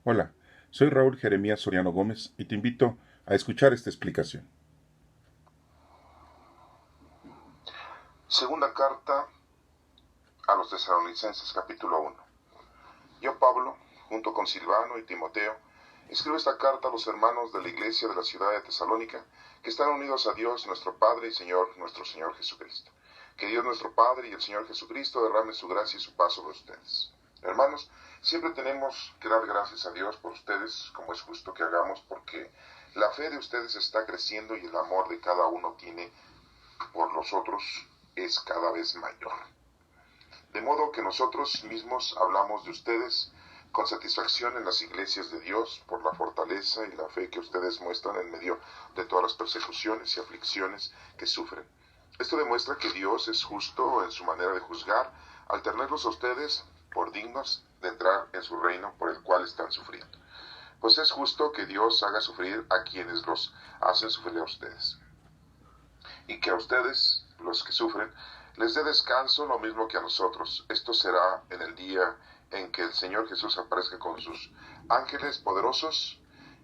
Hola, soy Raúl Jeremías Soriano Gómez y te invito a escuchar esta explicación. Segunda carta a los Tesalonicenses, capítulo 1. Yo, Pablo, junto con Silvano y Timoteo, escribo esta carta a los hermanos de la iglesia de la ciudad de Tesalónica, que están unidos a Dios, nuestro Padre y Señor, nuestro Señor Jesucristo. Que Dios nuestro Padre y el Señor Jesucristo derrame su gracia y su paz sobre ustedes. Hermanos, siempre tenemos que dar gracias a Dios por ustedes, como es justo que hagamos, porque la fe de ustedes está creciendo y el amor de cada uno tiene por los otros es cada vez mayor. De modo que nosotros mismos hablamos de ustedes con satisfacción en las iglesias de Dios por la fortaleza y la fe que ustedes muestran en medio de todas las persecuciones y aflicciones que sufren. Esto demuestra que Dios es justo en su manera de juzgar al tenerlos a ustedes por dignos de entrar en su reino por el cual están sufriendo. Pues es justo que Dios haga sufrir a quienes los hacen sufrir a ustedes. Y que a ustedes, los que sufren, les dé descanso lo mismo que a nosotros. Esto será en el día en que el Señor Jesús aparezca con sus ángeles poderosos,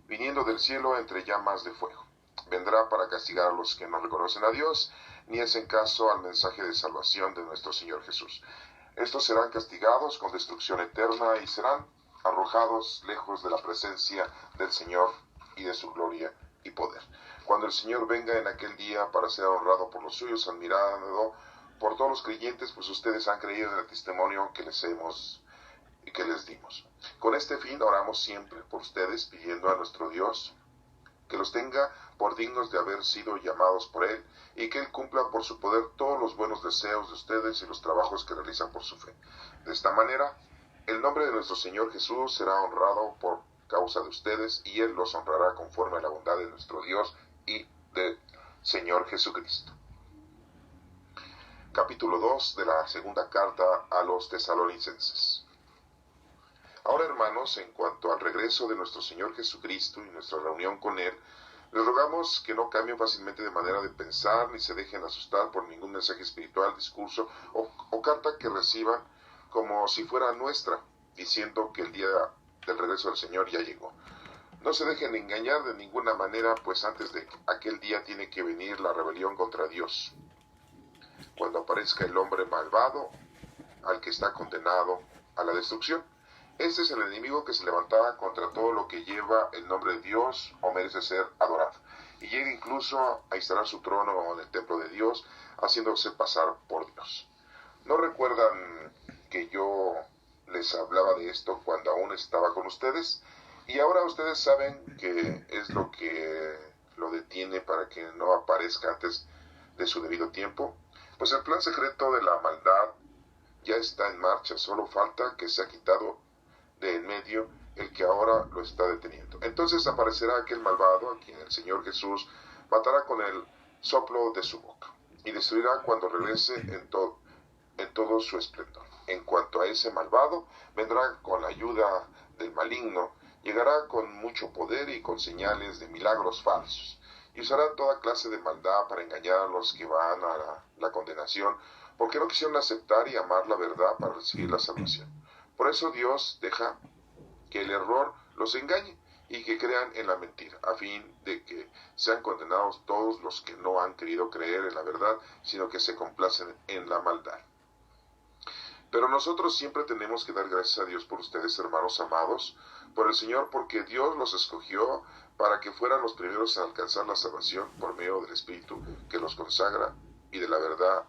viniendo del cielo entre llamas de fuego. Vendrá para castigar a los que no reconocen a Dios, ni hacen caso al mensaje de salvación de nuestro Señor Jesús. Estos serán castigados con destrucción eterna y serán arrojados lejos de la presencia del Señor y de su gloria y poder. Cuando el Señor venga en aquel día para ser honrado por los suyos, admirado por todos los creyentes, pues ustedes han creído en el testimonio que les dimos. Con este fin oramos siempre por ustedes, pidiendo a nuestro Dios que los tenga por dignos de haber sido llamados por Él, y que Él cumpla por su poder todos los buenos deseos de ustedes y los trabajos que realizan por su fe. De esta manera, el nombre de nuestro Señor Jesús será honrado por causa de ustedes, y Él los honrará conforme a la bondad de nuestro Dios y del Señor Jesucristo. Capítulo 2 de la segunda carta a los Tesalonicenses. Ahora, hermanos, en cuanto al regreso de nuestro Señor Jesucristo y nuestra reunión con Él, les rogamos que no cambien fácilmente de manera de pensar, ni se dejen asustar por ningún mensaje espiritual, discurso o carta que reciban como si fuera nuestra, diciendo que el día del regreso del Señor ya llegó. No se dejen engañar de ninguna manera, pues antes de aquel día tiene que venir la rebelión contra Dios, cuando aparezca el hombre malvado, al que está condenado a la destrucción. Este es el enemigo que se levantará contra todo lo que lleva el nombre de Dios o merece ser adorado, y llega incluso a instalar su trono en el templo de Dios, haciéndose pasar por Dios. ¿No recuerdan que yo les hablaba de esto cuando aún estaba con ustedes? Y ahora ustedes saben que es lo que lo detiene para que no aparezca antes de su debido tiempo. Pues el plan secreto de la maldad ya está en marcha, solo falta que sea quitado de en medio el que ahora lo está deteniendo. Entonces aparecerá aquel malvado a quien el Señor Jesús matará con el soplo de su boca, y destruirá cuando regrese en todo su esplendor. En cuanto a ese malvado, vendrá con la ayuda del maligno, llegará con mucho poder y con señales de milagros falsos, y usará toda clase de maldad para engañar a los que van a la condenación, porque no quisieron aceptar y amar la verdad para recibir la salvación. Por eso Dios deja que el error los engañe y que crean en la mentira, a fin de que sean condenados todos los que no han querido creer en la verdad, sino que se complacen en la maldad. Pero nosotros siempre tenemos que dar gracias a Dios por ustedes, hermanos amados, por el Señor, porque Dios los escogió para que fueran los primeros a alcanzar la salvación por medio del Espíritu que los consagra y de la verdad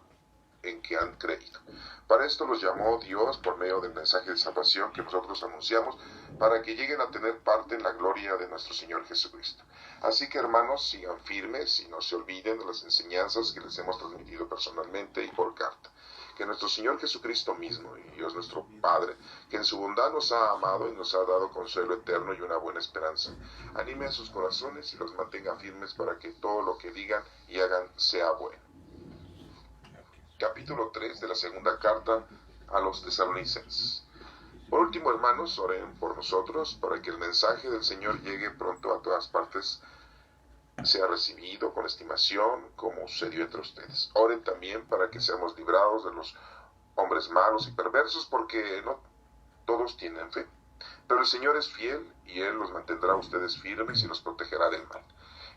en que han creído. Para esto los llamó Dios por medio del mensaje de salvación que nosotros anunciamos, para que lleguen a tener parte en la gloria de nuestro Señor Jesucristo. Así que, hermanos, sigan firmes y no se olviden de las enseñanzas que les hemos transmitido personalmente y por carta. Que nuestro Señor Jesucristo mismo y Dios nuestro Padre, que en su bondad nos ha amado y nos ha dado consuelo eterno y una buena esperanza, anime a sus corazones y los mantenga firmes para que todo lo que digan y hagan sea bueno. Capítulo 3 de la segunda carta a los Tesalonicenses. Por último, hermanos, oren por nosotros para que el mensaje del Señor llegue pronto a todas partes, sea recibido con estimación, como sucedió entre ustedes. Oren también para que seamos librados de los hombres malos y perversos, porque no todos tienen fe. Pero el Señor es fiel y Él los mantendrá a ustedes firmes y los protegerá del mal.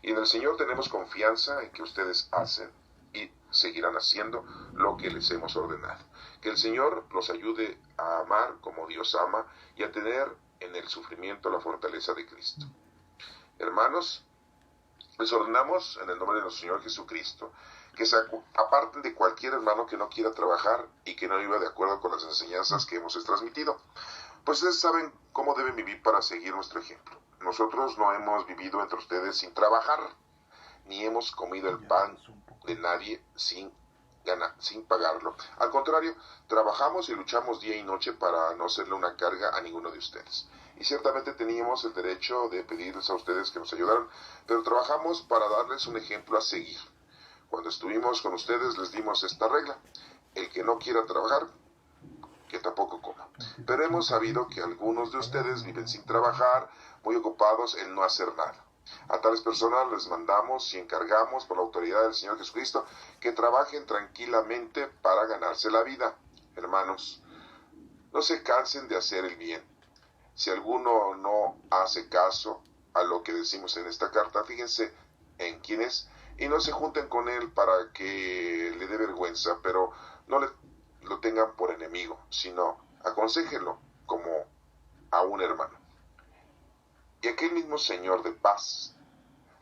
Y en el Señor tenemos confianza en que ustedes hacen y seguirán haciendo lo que les hemos ordenado. Que el Señor los ayude a amar como Dios ama y a tener en el sufrimiento la fortaleza de Cristo. Hermanos, les ordenamos en el nombre de nuestro Señor Jesucristo que se aparten de cualquier hermano que no quiera trabajar y que no viva de acuerdo con las enseñanzas que hemos transmitido. Pues ustedes saben cómo deben vivir para seguir nuestro ejemplo. Nosotros no hemos vivido entre ustedes sin trabajar, ni hemos comido el pan de nadie sin pagarlo. Al contrario, trabajamos y luchamos día y noche para no hacerle una carga a ninguno de ustedes. Y ciertamente teníamos el derecho de pedirles a ustedes que nos ayudaran, pero trabajamos para darles un ejemplo a seguir. Cuando estuvimos con ustedes les dimos esta regla: el que no quiera trabajar, que tampoco coma. Pero hemos sabido que algunos de ustedes viven sin trabajar, muy ocupados en no hacer nada. A tales personas les mandamos y encargamos por la autoridad del Señor Jesucristo que trabajen tranquilamente para ganarse la vida. Hermanos, no se cansen de hacer el bien. Si alguno no hace caso a lo que decimos en esta carta, fíjense en quién es y no se junten con él para que le dé vergüenza, pero no lo tengan por enemigo, sino aconséjenlo como a un hermano. Y aquel mismo Señor de paz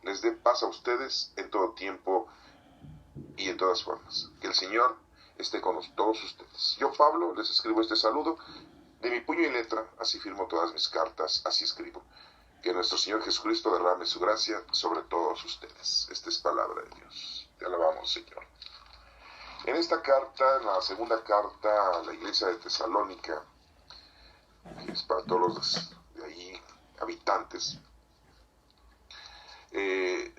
les dé paz a ustedes en todo tiempo y en todas formas. Que el Señor esté con todos ustedes. Yo, Pablo, les escribo este saludo de mi puño y letra, así firmo todas mis cartas, así escribo. Que nuestro Señor Jesucristo derrame su gracia sobre todos ustedes. Esta es palabra de Dios. Te alabamos, Señor. En esta carta, en la segunda carta a la iglesia de Tesalónica, que es para todos los de allí habitantes,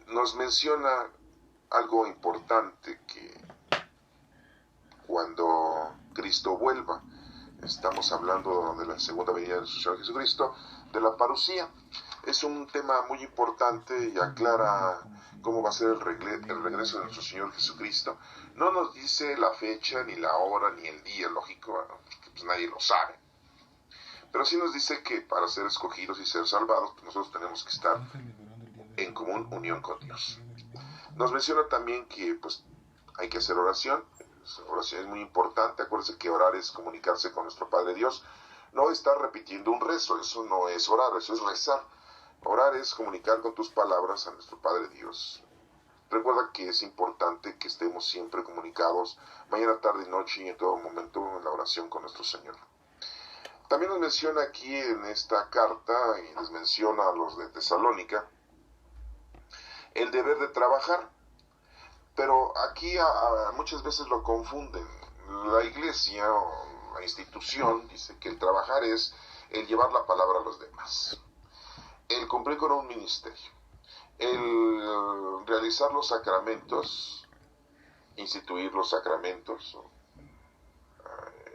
nos menciona algo importante, que cuando Cristo vuelva, estamos hablando de la segunda venida de nuestro Señor Jesucristo, de la parusía. Es un tema muy importante y aclara cómo va a ser el regreso de nuestro Señor Jesucristo. No nos dice la fecha, ni la hora, ni el día, lógico, que pues nadie lo sabe. Pero sí nos dice que para ser escogidos y ser salvados, pues nosotros tenemos que estar en común unión con Dios. Nos menciona también que pues hay que hacer oración. Oración es muy importante. Acuérdense que orar es comunicarse con nuestro Padre Dios. No estar repitiendo un rezo, eso no es orar, eso es rezar. Orar es comunicar con tus palabras a nuestro Padre Dios. Recuerda que es importante que estemos siempre comunicados, mañana, tarde y noche, y en todo momento en la oración con nuestro Señor. También nos menciona aquí en esta carta, y les menciona a los de Tesalónica, el deber de trabajar. Pero aquí muchas veces lo confunden. La iglesia o la institución dice que el trabajar es el llevar la palabra a los demás, el cumplir con un ministerio, el realizar los sacramentos, instituir los sacramentos,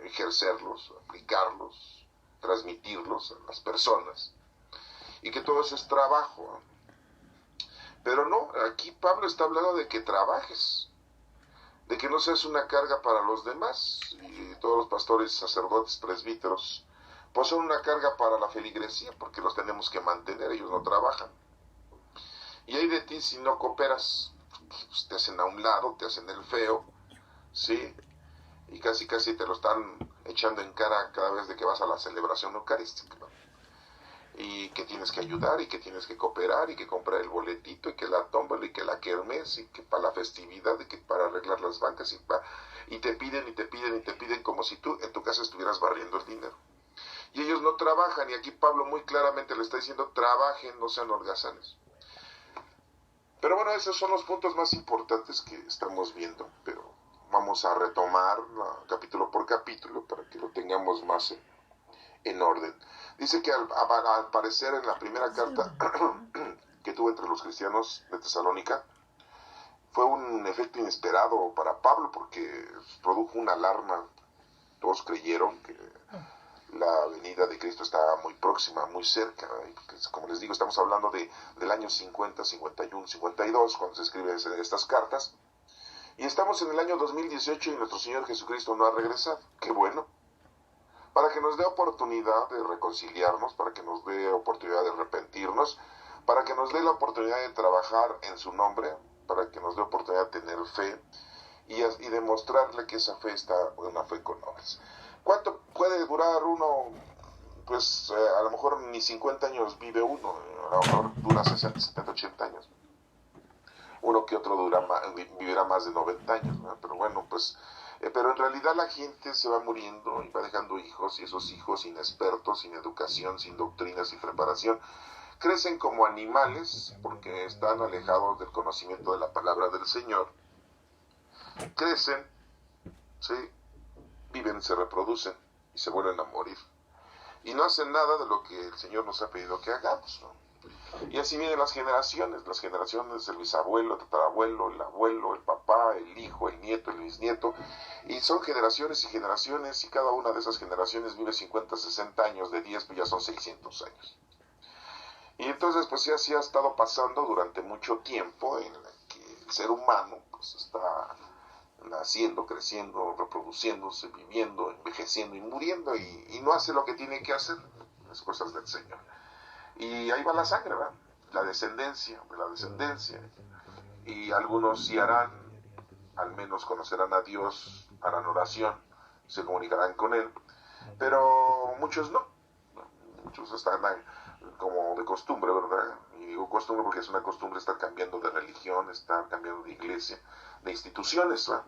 ejercerlos, aplicarlos, transmitirlos a las personas, y que todo eso es trabajo. Pero no, aquí Pablo está hablando de que trabajes, de que no seas una carga para los demás. Y todos los pastores, sacerdotes, presbíteros, pues son una carga para la feligresía, porque los tenemos que mantener, ellos no trabajan. Y hay de ti si no cooperas, pues te hacen a un lado, te hacen el feo, ¿sí? Y casi te lo están echando en cara cada vez de que vas a la celebración eucarística, ¿no? Y que tienes que ayudar, y que tienes que cooperar, y que comprar el boletito, y que la tómbola, y que la kermés, y que para la festividad, y que para arreglar las bancas, y te piden, y te piden, y te piden, como si tú en tu casa estuvieras barriendo el dinero. Y ellos no trabajan, y aquí Pablo muy claramente le está diciendo: trabajen, no sean holgazanes. Pero esos son los puntos más importantes que estamos viendo, pero vamos a retomar capítulo por capítulo para que lo tengamos más en orden. Dice que al parecer en la primera carta que tuvo entre los cristianos de Tesalónica, fue un efecto inesperado para Pablo, porque produjo una alarma. Todos creyeron que la venida de Cristo estaba muy próxima, muy cerca. Y como les digo, estamos hablando del año 50, 51, 52, cuando se escriben estas cartas. Y estamos en el año 2018 y nuestro Señor Jesucristo no ha regresado. ¡Qué bueno! para que nos dé oportunidad de reconciliarnos, para que nos dé oportunidad de arrepentirnos, para que nos dé la oportunidad de trabajar en su nombre, para que nos dé oportunidad de tener fe y demostrarle que esa fe está una fe con obras. ¿Cuánto puede durar uno? Pues a lo mejor ni 50 años vive uno, a lo mejor dura 60, 70, 80 años. Uno que otro vivirá más de 90 años, ¿no? Pero bueno, pues, pero en realidad la gente se va muriendo y va dejando hijos, y esos hijos inexpertos, sin educación, sin doctrina, sin preparación, crecen como animales porque están alejados del conocimiento de la palabra del Señor. Crecen, ¿sí? Viven, se reproducen y se vuelven a morir. Y no hacen nada de lo que el Señor nos ha pedido que hagamos, ¿no? Y así vienen las generaciones del bisabuelo, el tatarabuelo, el abuelo, el papá, el hijo, el nieto, el bisnieto, y son generaciones y generaciones, y cada una de esas generaciones vive 50, 60 años, de 10 pues ya son 600 años. Y entonces pues sí, así ha estado pasando durante mucho tiempo, en la que el ser humano pues está naciendo, creciendo, reproduciéndose, viviendo, envejeciendo y muriendo, y no hace lo que tiene que hacer, las cosas del Señor. Y ahí va la sangre, ¿verdad? La descendencia, y algunos sí harán, al menos conocerán a Dios, harán oración, se comunicarán con Él, pero muchos no, muchos están como de costumbre, ¿verdad? Y digo costumbre porque es una costumbre estar cambiando de religión, estar cambiando de iglesia, de instituciones, ¿verdad?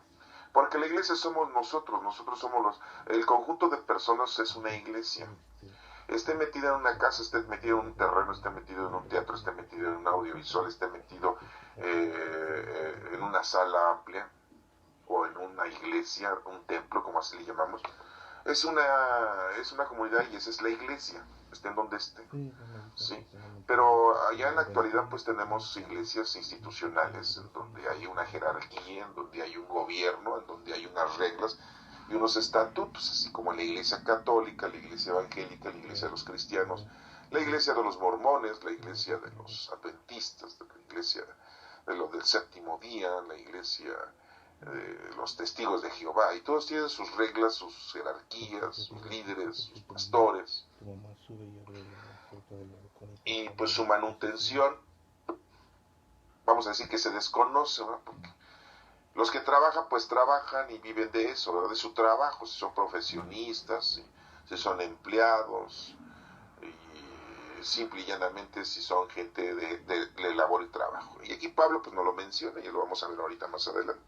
Porque la iglesia somos nosotros somos el conjunto de personas es una iglesia. Esté metido en una casa, esté metido en un terreno, esté metido en un teatro, esté metido en un audiovisual, esté metido en una sala amplia o en una iglesia, un templo, como así le llamamos, es una comunidad y esa es la iglesia, esté en donde esté, ¿sí? Pero allá en la actualidad pues tenemos iglesias institucionales en donde hay una jerarquía, en donde hay un gobierno, en donde hay unas reglas y unos estatutos, así como la iglesia católica, la iglesia evangélica, la iglesia de los cristianos, la iglesia de los mormones, la iglesia de los adventistas, la iglesia de los del séptimo día, la iglesia de los testigos de Jehová, y todos tienen sus reglas, sus jerarquías, sus líderes, sus pastores, y pues su manutención, vamos a decir que se desconoce, ¿verdad? Porque los que trabajan, pues trabajan y viven de eso, ¿verdad? De su trabajo, si son profesionistas, si son empleados, y simple y llanamente si son gente de labor y trabajo. Y aquí Pablo pues no lo menciona, y lo vamos a ver ahorita más adelante.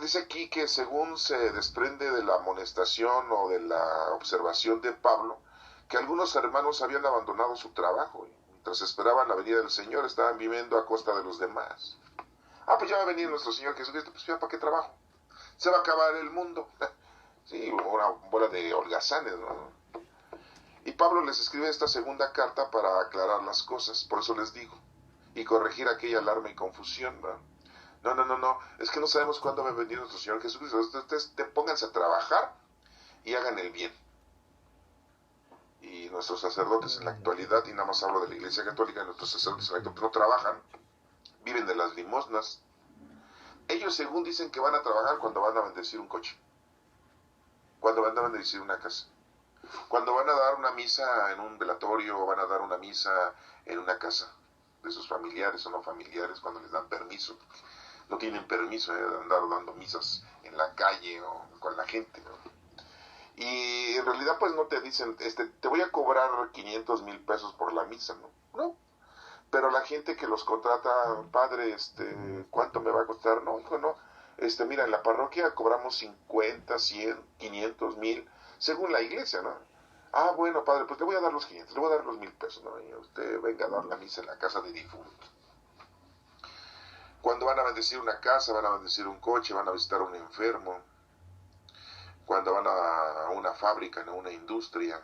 Dice aquí que según se desprende de la amonestación o de la observación de Pablo, que algunos hermanos habían abandonado su trabajo y mientras esperaban la venida del Señor estaban viviendo a costa de los demás. Pues ya va a venir nuestro Señor Jesucristo, pues ya para qué trabajo, se va a acabar el mundo. Sí, una bola de holgazanes, ¿no? Y Pablo les escribe esta segunda carta para aclarar las cosas, por eso les digo, y corregir aquella alarma y confusión, ¿no? No, es que no sabemos cuándo va a venir nuestro Señor Jesucristo. Ustedes pónganse a trabajar y hagan el bien. Y nuestros sacerdotes en la actualidad, y nada más hablo de la Iglesia Católica, nuestros sacerdotes en la actualidad no trabajan, viven de las limosnas. Ellos según dicen que van a trabajar cuando van a bendecir un coche, cuando van a bendecir una casa, cuando van a dar una misa en un velatorio, o van a dar una misa en una casa de sus familiares o no familiares, cuando les dan permiso. No tienen permiso de andar dando misas en la calle o con la gente, ¿no? Y en realidad pues no te dicen, te voy a cobrar 500,000 pesos por la misa, ¿no? Pero la gente que los contrata, padre, ¿cuánto me va a costar? No, hijo, no. Mira, en la parroquia cobramos 50, 100, 500, 1000, según la iglesia, ¿no? Bueno, padre, pues le voy a dar los 500, le voy a dar los 1000 pesos, ¿no? Y usted venga a dar la misa en la casa de difunto. Cuando van a bendecir una casa, van a bendecir un coche, van a visitar a un enfermo, cuando van a una fábrica, a una industria,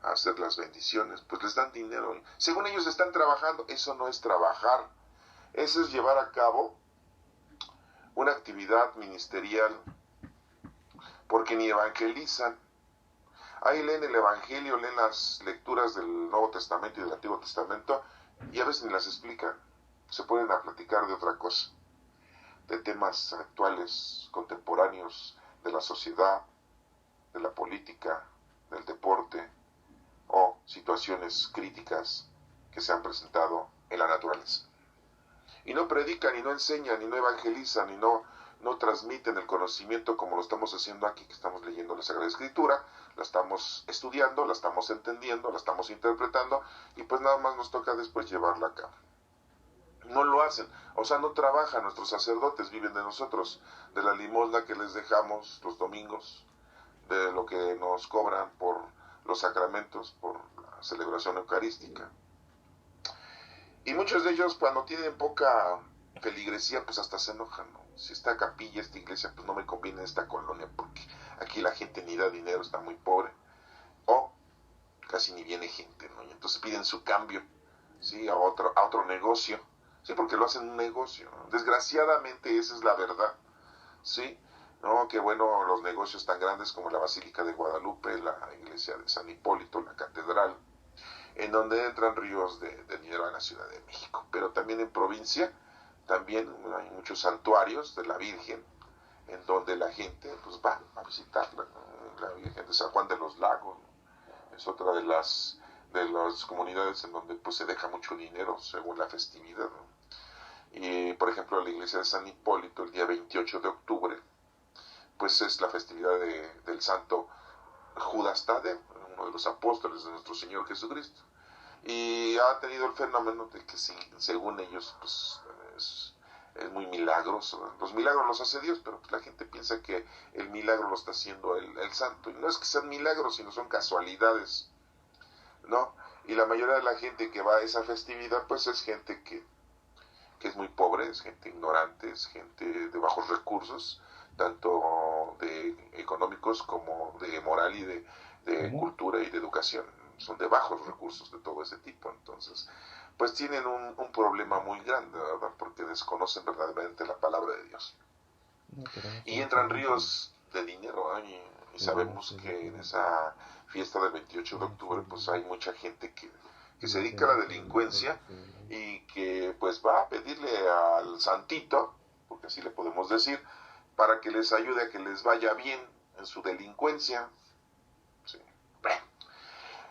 a hacer las bendiciones, pues les dan dinero. Según ellos están trabajando, eso no es trabajar, eso es llevar a cabo una actividad ministerial, porque ni evangelizan. Ahí leen el Evangelio, leen las lecturas del Nuevo Testamento y del Antiguo Testamento, y a veces ni las explican. Se ponen a platicar de otra cosa, de temas actuales, contemporáneos, de la sociedad, de la política, del deporte o situaciones críticas que se han presentado en la naturaleza. Y no predican, y no enseñan, y no evangelizan, y no transmiten el conocimiento como lo estamos haciendo aquí, que estamos leyendo la Sagrada Escritura, la estamos estudiando, la estamos entendiendo, la estamos interpretando, y pues nada más nos toca después llevarla a cabo. No lo hacen, o sea, no trabajan, nuestros sacerdotes viven de nosotros, de la limosna que les dejamos los domingos, de lo que nos cobran por los sacramentos, por la celebración eucarística. Y muchos de ellos cuando tienen poca feligresía, pues hasta se enojan, ¿no? Si esta capilla, esta iglesia, pues no me conviene en esta colonia, porque aquí la gente ni da dinero, está muy pobre, o casi ni viene gente, ¿no? Y entonces piden su cambio, ¿sí? A otro negocio, sí, porque lo hacen un negocio, ¿no? Desgraciadamente esa es la verdad, ¿sí? No, que bueno, los negocios tan grandes como la Basílica de Guadalupe, la iglesia de San Hipólito, la catedral, en donde entran ríos de dinero a la Ciudad de México. Pero también en provincia, también hay muchos santuarios de la Virgen, en donde la gente pues va a visitarla, ¿no? La Virgen de San Juan de los Lagos, ¿no? Es otra de las comunidades en donde pues se deja mucho dinero según la festividad, ¿no? Y por ejemplo la iglesia de San Hipólito, el día 28 de octubre, pues es la festividad del santo Judas Tadeo, uno de los apóstoles de nuestro Señor Jesucristo. Y ha tenido el fenómeno de que sí, según ellos, pues es muy milagroso. Los milagros los hace Dios, pero pues la gente piensa que el milagro lo está haciendo el santo. Y no es que sean milagros, sino son casualidades, ¿no? Y la mayoría de la gente que va a esa festividad, pues es gente que es muy pobre, es gente ignorante, es gente de bajos recursos, tanto de económicos como de moral y de cultura y de educación. Son de bajos recursos de todo ese tipo. Entonces, pues tienen un problema muy grande, ¿verdad? Porque desconocen verdaderamente la palabra de Dios. Y entran ríos de dinero, ¿eh? Y sabemos que en esa fiesta del 28 de octubre, pues hay mucha gente que se dedica a la delincuencia y que pues va a pedirle al santito, porque así le podemos decir, para que les ayude a que les vaya bien en su delincuencia. Sí. Bueno,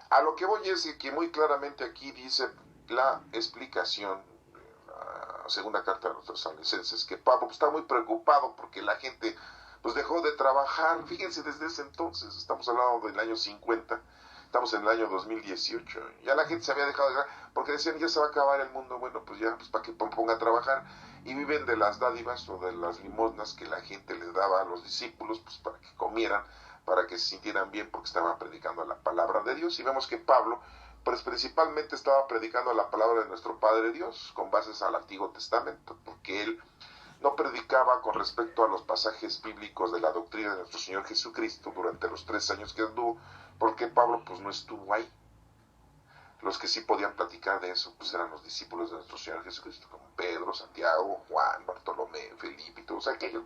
a lo que voy es que muy claramente aquí dice la explicación de la segunda carta de los Tesalonicenses, que Pablo pues, está muy preocupado porque la gente pues dejó de trabajar. Fíjense, desde ese entonces, estamos hablando del año 50, estamos en el año 2018, ya la gente se había dejado de trabajar, porque decían, ya se va a acabar el mundo, bueno, pues ya, pues para que ponga a trabajar, y viven de las dádivas o de las limosnas que la gente les daba a los discípulos, pues para que comieran, para que se sintieran bien, porque estaban predicando la palabra de Dios. Y vemos que Pablo, pues principalmente estaba predicando la palabra de nuestro Padre Dios, con bases al Antiguo Testamento, porque él no predicaba con respecto a los pasajes bíblicos de la doctrina de nuestro Señor Jesucristo durante los 3 años que anduvo, porque Pablo pues no estuvo ahí. Los que sí podían platicar de eso pues eran los discípulos de nuestro Señor Jesucristo, como Pedro, Santiago, Juan, Bartolomé, Felipe y todos aquellos.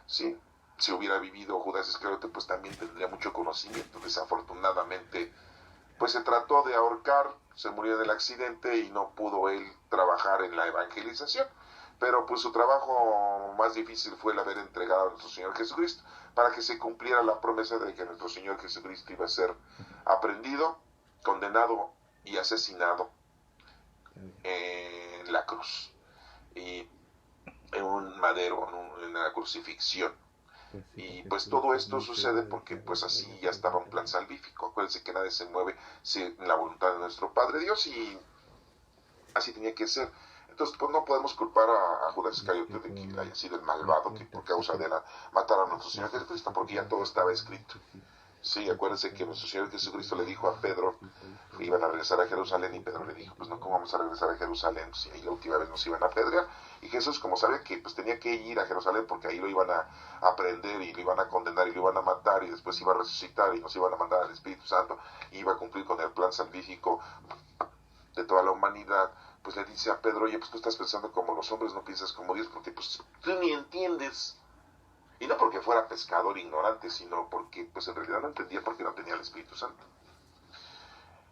Sí, si hubiera vivido Judas Iscariote pues también tendría mucho conocimiento. Desafortunadamente pues se trató de ahorcar, se murió en el accidente y no pudo él trabajar en la evangelización. Pero pues su trabajo más difícil fue el haber entregado a nuestro Señor Jesucristo, para que se cumpliera la promesa de que nuestro Señor Jesucristo iba a ser aprendido, condenado y asesinado en la cruz, y en un madero, en la crucifixión. Y pues todo esto sucede porque pues así ya estaba un plan salvífico. Acuérdense que nadie se mueve sin la voluntad de nuestro Padre Dios, y así tenía que ser. Entonces pues no podemos culpar a Judas Iscariote de que haya sido el malvado que por causa de matar a nuestro Señor Jesucristo, porque ya todo estaba escrito. Sí, acuérdense que nuestro Señor Jesucristo le dijo a Pedro que iban a regresar a Jerusalén, y Pedro le dijo, pues no, ¿cómo vamos a regresar a Jerusalén? Si ahí la última vez nos iban a apedrear. Y Jesús, como sabía que pues tenía que ir a Jerusalén porque ahí lo iban a prender y lo iban a condenar y lo iban a matar, y después iba a resucitar y nos iban a mandar al Espíritu Santo, y iba a cumplir con el plan salvífico de toda la humanidad, pues le dice a Pedro, oye, pues tú estás pensando como los hombres, no piensas como Dios, porque pues tú ni entiendes. Y no porque fuera pescador ignorante, sino porque pues en realidad no entendía, porque no tenía el Espíritu Santo.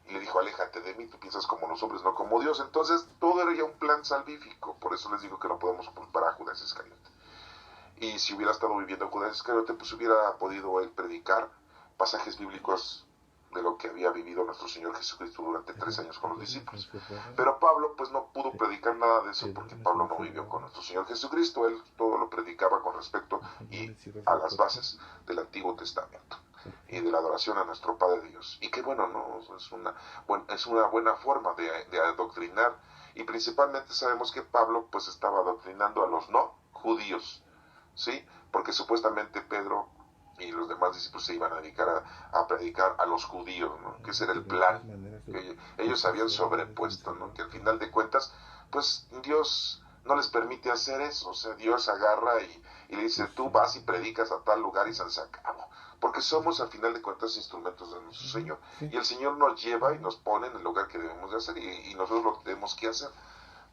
Y le dijo, aléjate de mí, tú piensas como los hombres, no como Dios. Entonces todo era ya un plan salvífico. Por eso les digo que no podemos culpar a Judas Iscariote. y si hubiera estado viviendo en Judea Iscariote, pues hubiera podido él predicar pasajes bíblicos de lo que había vivido nuestro Señor Jesucristo durante 3 años con los discípulos. Pero Pablo pues no pudo predicar nada de eso porque Pablo no vivió con nuestro Señor Jesucristo. Él todo lo predicaba con respecto y a las bases del Antiguo Testamento y de la adoración a nuestro Padre Dios. Y qué bueno, ¿no? Es una buena forma de adoctrinar, y principalmente sabemos que Pablo pues estaba adoctrinando a los no judíos, ¿sí? Porque supuestamente Pedro y los demás discípulos se iban a dedicar a predicar a los judíos, ¿no? Que ese era el plan que ellos habían sobrepuesto, ¿no? Que al final de cuentas, pues Dios no les permite hacer eso. O sea, Dios agarra y le dice, tú vas y predicas a tal lugar y se acabó. Porque somos al final de cuentas instrumentos de nuestro Señor. Y el Señor nos lleva y nos pone en el lugar que debemos de hacer, y nosotros lo tenemos que hacer.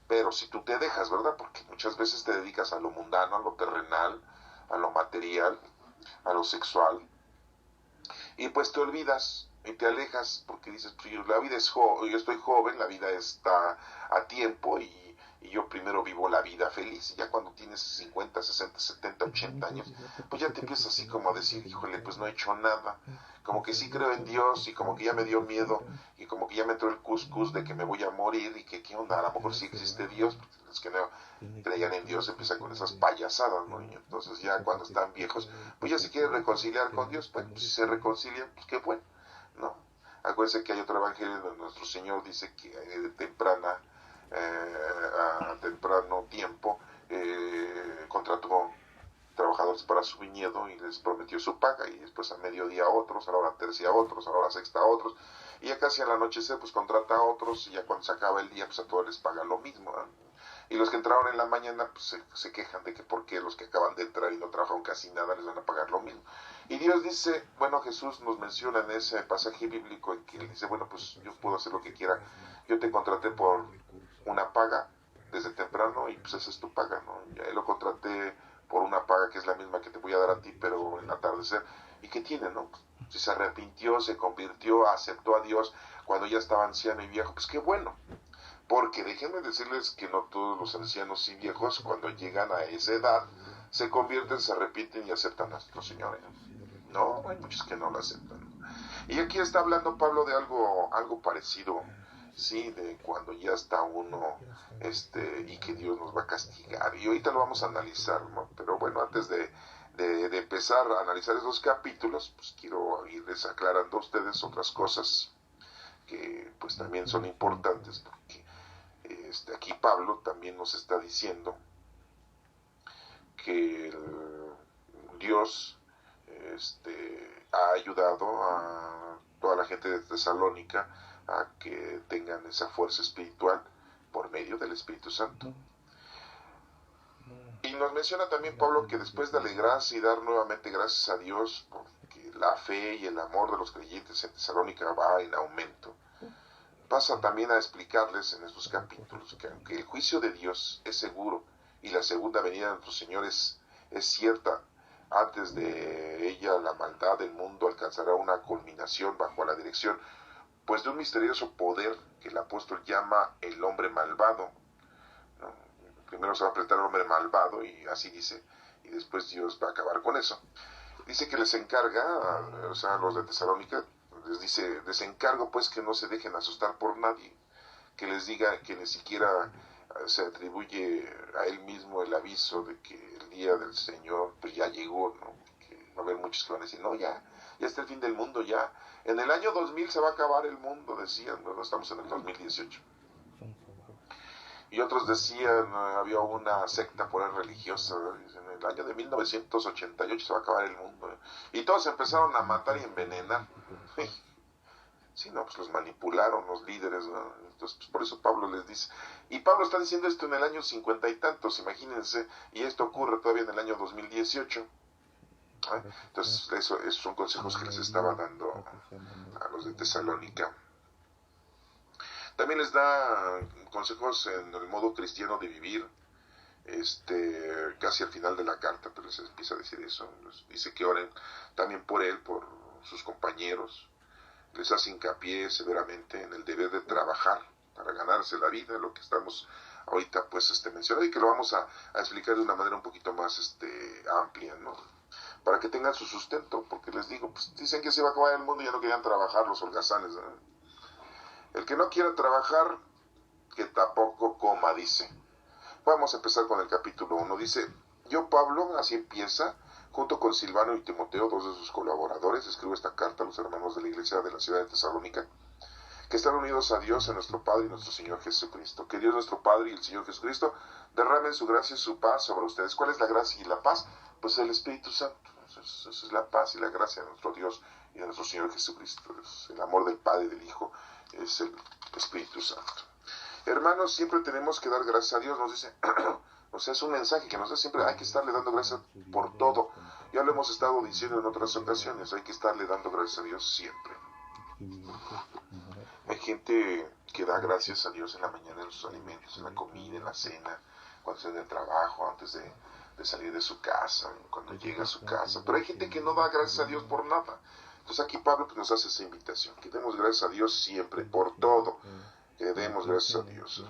Pero si tú te dejas, ¿verdad? Porque muchas veces te dedicas a lo mundano, a lo terrenal, a lo material, a lo sexual, y pues te olvidas y te alejas porque dices, pues la vida es yo estoy joven, la vida está a tiempo, y yo primero vivo la vida feliz. Y ya cuando tienes 50, 60, 70, 80 años, pues ya te empiezas así como a decir, híjole, pues no he hecho nada, como que sí creo en Dios, y como que ya me dio miedo, y como que ya me entró el cuscús de que me voy a morir, y que qué onda, a lo mejor sí existe Dios. Los que no creían en Dios empiezan con esas payasadas, ¿no? Y entonces ya cuando están viejos, pues ya se quieren reconciliar con Dios. Bueno, pues si se reconcilian, pues qué bueno, ¿no? Acuérdense que hay otro evangelio donde nuestro Señor dice que de a temprano tiempo contrató trabajadores para su viñedo y les prometió su paga, y después a mediodía a otros, a la hora tercia a otros, a la hora sexta a otros, y ya casi al anochecer pues contrata a otros, y ya cuando se acaba el día pues a todos les paga lo mismo, ¿eh? Y los que entraron en la mañana pues se quejan de que por qué los que acaban de entrar y no trabajaron casi nada les van a pagar lo mismo. Y Dios dice, bueno, Jesús nos menciona en ese pasaje bíblico en que él dice, bueno, pues yo puedo hacer lo que quiera, yo te contraté por una paga desde temprano, y pues esa es tu paga, ¿no? Ya lo contraté por una paga que es la misma que te voy a dar a ti, pero en el atardecer. ¿Y qué tiene, no? Si se arrepintió, se convirtió, aceptó a Dios cuando ya estaba anciano y viejo, pues qué bueno. Porque déjenme decirles que no todos los ancianos y viejos, cuando llegan a esa edad, se convierten, se arrepienten y aceptan a nuestro Señor, ¿eh? No, hay muchos que no lo aceptan. Y aquí está hablando Pablo de algo parecido, sí, de cuando ya está uno, y que Dios nos va a castigar. Y ahorita lo vamos a analizar, ¿no? Pero bueno, antes de empezar a analizar esos capítulos, pues quiero irles aclarando a ustedes otras cosas que pues también son importantes, porque aquí Pablo también nos está diciendo que Dios ha ayudado a toda la gente de Tesalónica a que tengan esa fuerza espiritual por medio del Espíritu Santo. Y nos menciona también Pablo que después de alegrarse y dar nuevamente gracias a Dios, porque la fe y el amor de los creyentes en Tesalónica va en aumento, pasa también a explicarles en estos capítulos que aunque el juicio de Dios es seguro y la segunda venida de nuestro Señor es cierta, antes de ella la maldad del mundo alcanzará una culminación bajo la dirección pues de un misterioso poder que el apóstol llama el hombre malvado, ¿no? Primero se va a presentar el hombre malvado, y así dice, y después Dios va a acabar con eso. Dice que les encarga, o sea, a los de Tesalónica, les dice, les encargo pues que no se dejen asustar por nadie, que les diga que ni siquiera se atribuye a él mismo el aviso de que el día del Señor pues ya llegó, ¿no? Que va a haber muchos que van a decir, no, ya está el fin del mundo, ya. En el año 2000 se va a acabar el mundo, decían, ¿no? Estamos en el 2018. Y otros decían, había una secta por ahí religiosa, en el año de 1988 se va a acabar el mundo, ¿eh? Y todos empezaron a matar y envenenar. Sí, no, pues los manipularon los líderes, ¿no? Entonces, pues por eso Pablo les dice. Y Pablo está diciendo esto en el año 50 y tantos, imagínense, y esto ocurre todavía en el año 2018. ¿Eh? Entonces, esos son consejos que les estaba dando a los de Tesalónica. También les da consejos en el modo cristiano de vivir, casi al final de la carta, pero les empieza a decir eso. Les dice que oren también por él, por sus compañeros. Les hace hincapié severamente en el deber de trabajar para ganarse la vida, lo que estamos ahorita pues mencioné, y que lo vamos a explicar de una manera un poquito más amplia, ¿no? Para que tengan su sustento, porque les digo, pues dicen que se va a acabar el mundo y ya no querían trabajar los holgazanes, ¿no? El que no quiera trabajar, que tampoco coma, dice. Vamos a empezar con el capítulo 1. Dice, yo Pablo, así empieza, junto con Silvano y Timoteo, dos de sus colaboradores, escribo esta carta a los hermanos de la iglesia de la ciudad de Tesalónica, que están unidos a Dios, a nuestro Padre y nuestro Señor Jesucristo. Que Dios nuestro Padre y el Señor Jesucristo derramen su gracia y su paz sobre ustedes. ¿Cuál es la gracia y la paz? Pues el Espíritu Santo. Esa es la paz y la gracia de nuestro Dios y de nuestro Señor Jesucristo. Es el amor del Padre y del Hijo, es el Espíritu Santo. Hermanos, siempre tenemos que dar gracias a Dios, nos dice, o sea, es un mensaje que nos da siempre, hay que estarle dando gracias por todo. Ya lo hemos estado diciendo en otras ocasiones, hay que estarle dando gracias a Dios siempre. Hay gente que da gracias a Dios en la mañana en sus alimentos, en la comida, en la cena, cuando está en el trabajo, antes de salir de su casa, cuando llega a su casa. Pero hay gente que no da gracias a Dios por nada. Entonces aquí Pablo nos hace esa invitación, que demos gracias a Dios siempre, por todo, que demos gracias a Dios.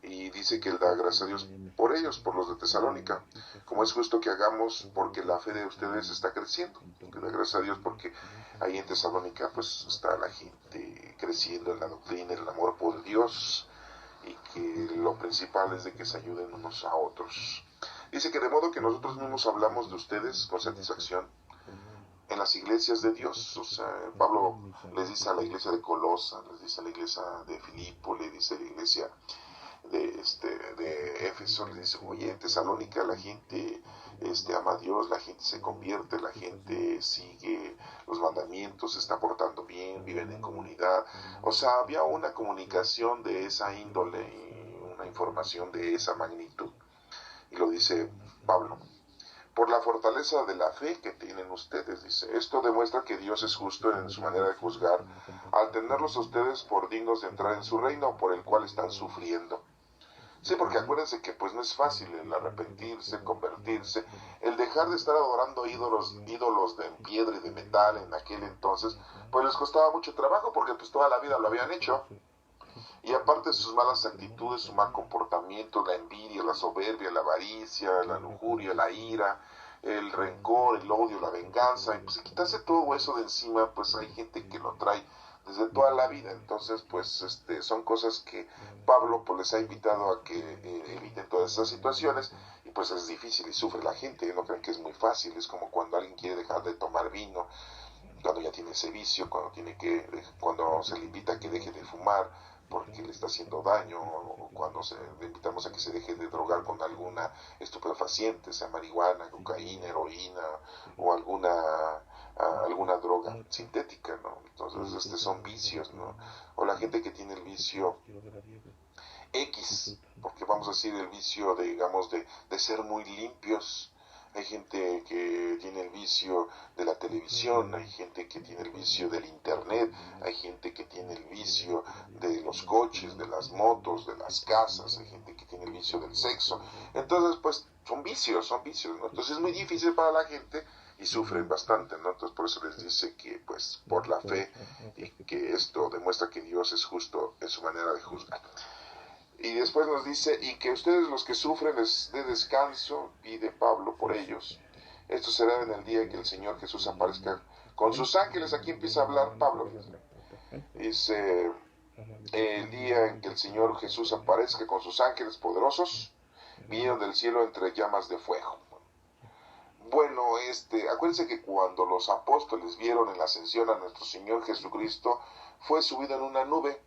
Y dice que él da gracias a Dios por ellos, por los de Tesalónica, como es justo que hagamos porque la fe de ustedes está creciendo. Que da gracias a Dios porque ahí en Tesalónica pues está la gente creciendo en la doctrina, en el amor por Dios, y que lo principal es de que se ayuden unos a otros. Dice que de modo que nosotros mismos hablamos de ustedes con satisfacción en las iglesias de Dios. O sea, Pablo les dice a la iglesia de Colosa, les dice a la iglesia de Filipo, le dice a la iglesia de Éfeso, le dice, oye, en Tesalónica la gente ama a Dios, la gente se convierte, la gente sigue los mandamientos, se está portando bien, viven en comunidad. O sea, había una comunicación de esa índole y una información de esa magnitud. Y lo dice Pablo. Por la fortaleza de la fe que tienen ustedes, dice. Esto demuestra que Dios es justo en su manera de juzgar, al tenerlos a ustedes por dignos de entrar en su reino, por el cual están sufriendo. Sí, porque acuérdense que pues no es fácil el arrepentirse, convertirse, el dejar de estar adorando ídolos de piedra y de metal en aquel entonces, pues les costaba mucho trabajo porque pues toda la vida lo habían hecho. Y aparte de sus malas actitudes, su mal comportamiento, la envidia, la soberbia, la avaricia, la lujuria, la ira, el rencor, el odio, la venganza, y pues quitarse todo eso de encima, pues hay gente que lo trae desde toda la vida. Entonces pues son cosas que Pablo pues les ha invitado a que eviten todas esas situaciones, y pues es difícil y sufre la gente. No crean que es muy fácil, es como cuando alguien quiere dejar de tomar vino, cuando ya tiene ese vicio, cuando se le invita a que deje de fumar porque le está haciendo daño, o cuando le invitamos a que se deje de drogar con alguna estupefaciente, sea marihuana, cocaína, heroína o alguna droga sintética, ¿no? Entonces son vicios, ¿no? O la gente que tiene el vicio X, porque vamos a decir el vicio de ser muy limpios. Hay gente que tiene el vicio de la televisión, hay gente que tiene el vicio del internet, hay gente que tiene el vicio de los coches, de las motos, de las casas, hay gente que tiene el vicio del sexo. Entonces, pues, son vicios, ¿no? Entonces es muy difícil para la gente y sufren bastante, ¿no? Entonces por eso les dice que, pues, por la fe, y que esto demuestra que Dios es justo en su manera de juzgar. Y después nos dice, y que ustedes los que sufren les dé descanso, pide Pablo por ellos. Esto será en el día en que el Señor Jesús aparezca con sus ángeles. Aquí empieza a hablar Pablo. Dice, el día en que el Señor Jesús aparezca con sus ángeles poderosos, vinieron del cielo entre llamas de fuego. Bueno, acuérdense que cuando los apóstoles vieron en la ascensión a nuestro Señor Jesucristo, fue subido en una nube.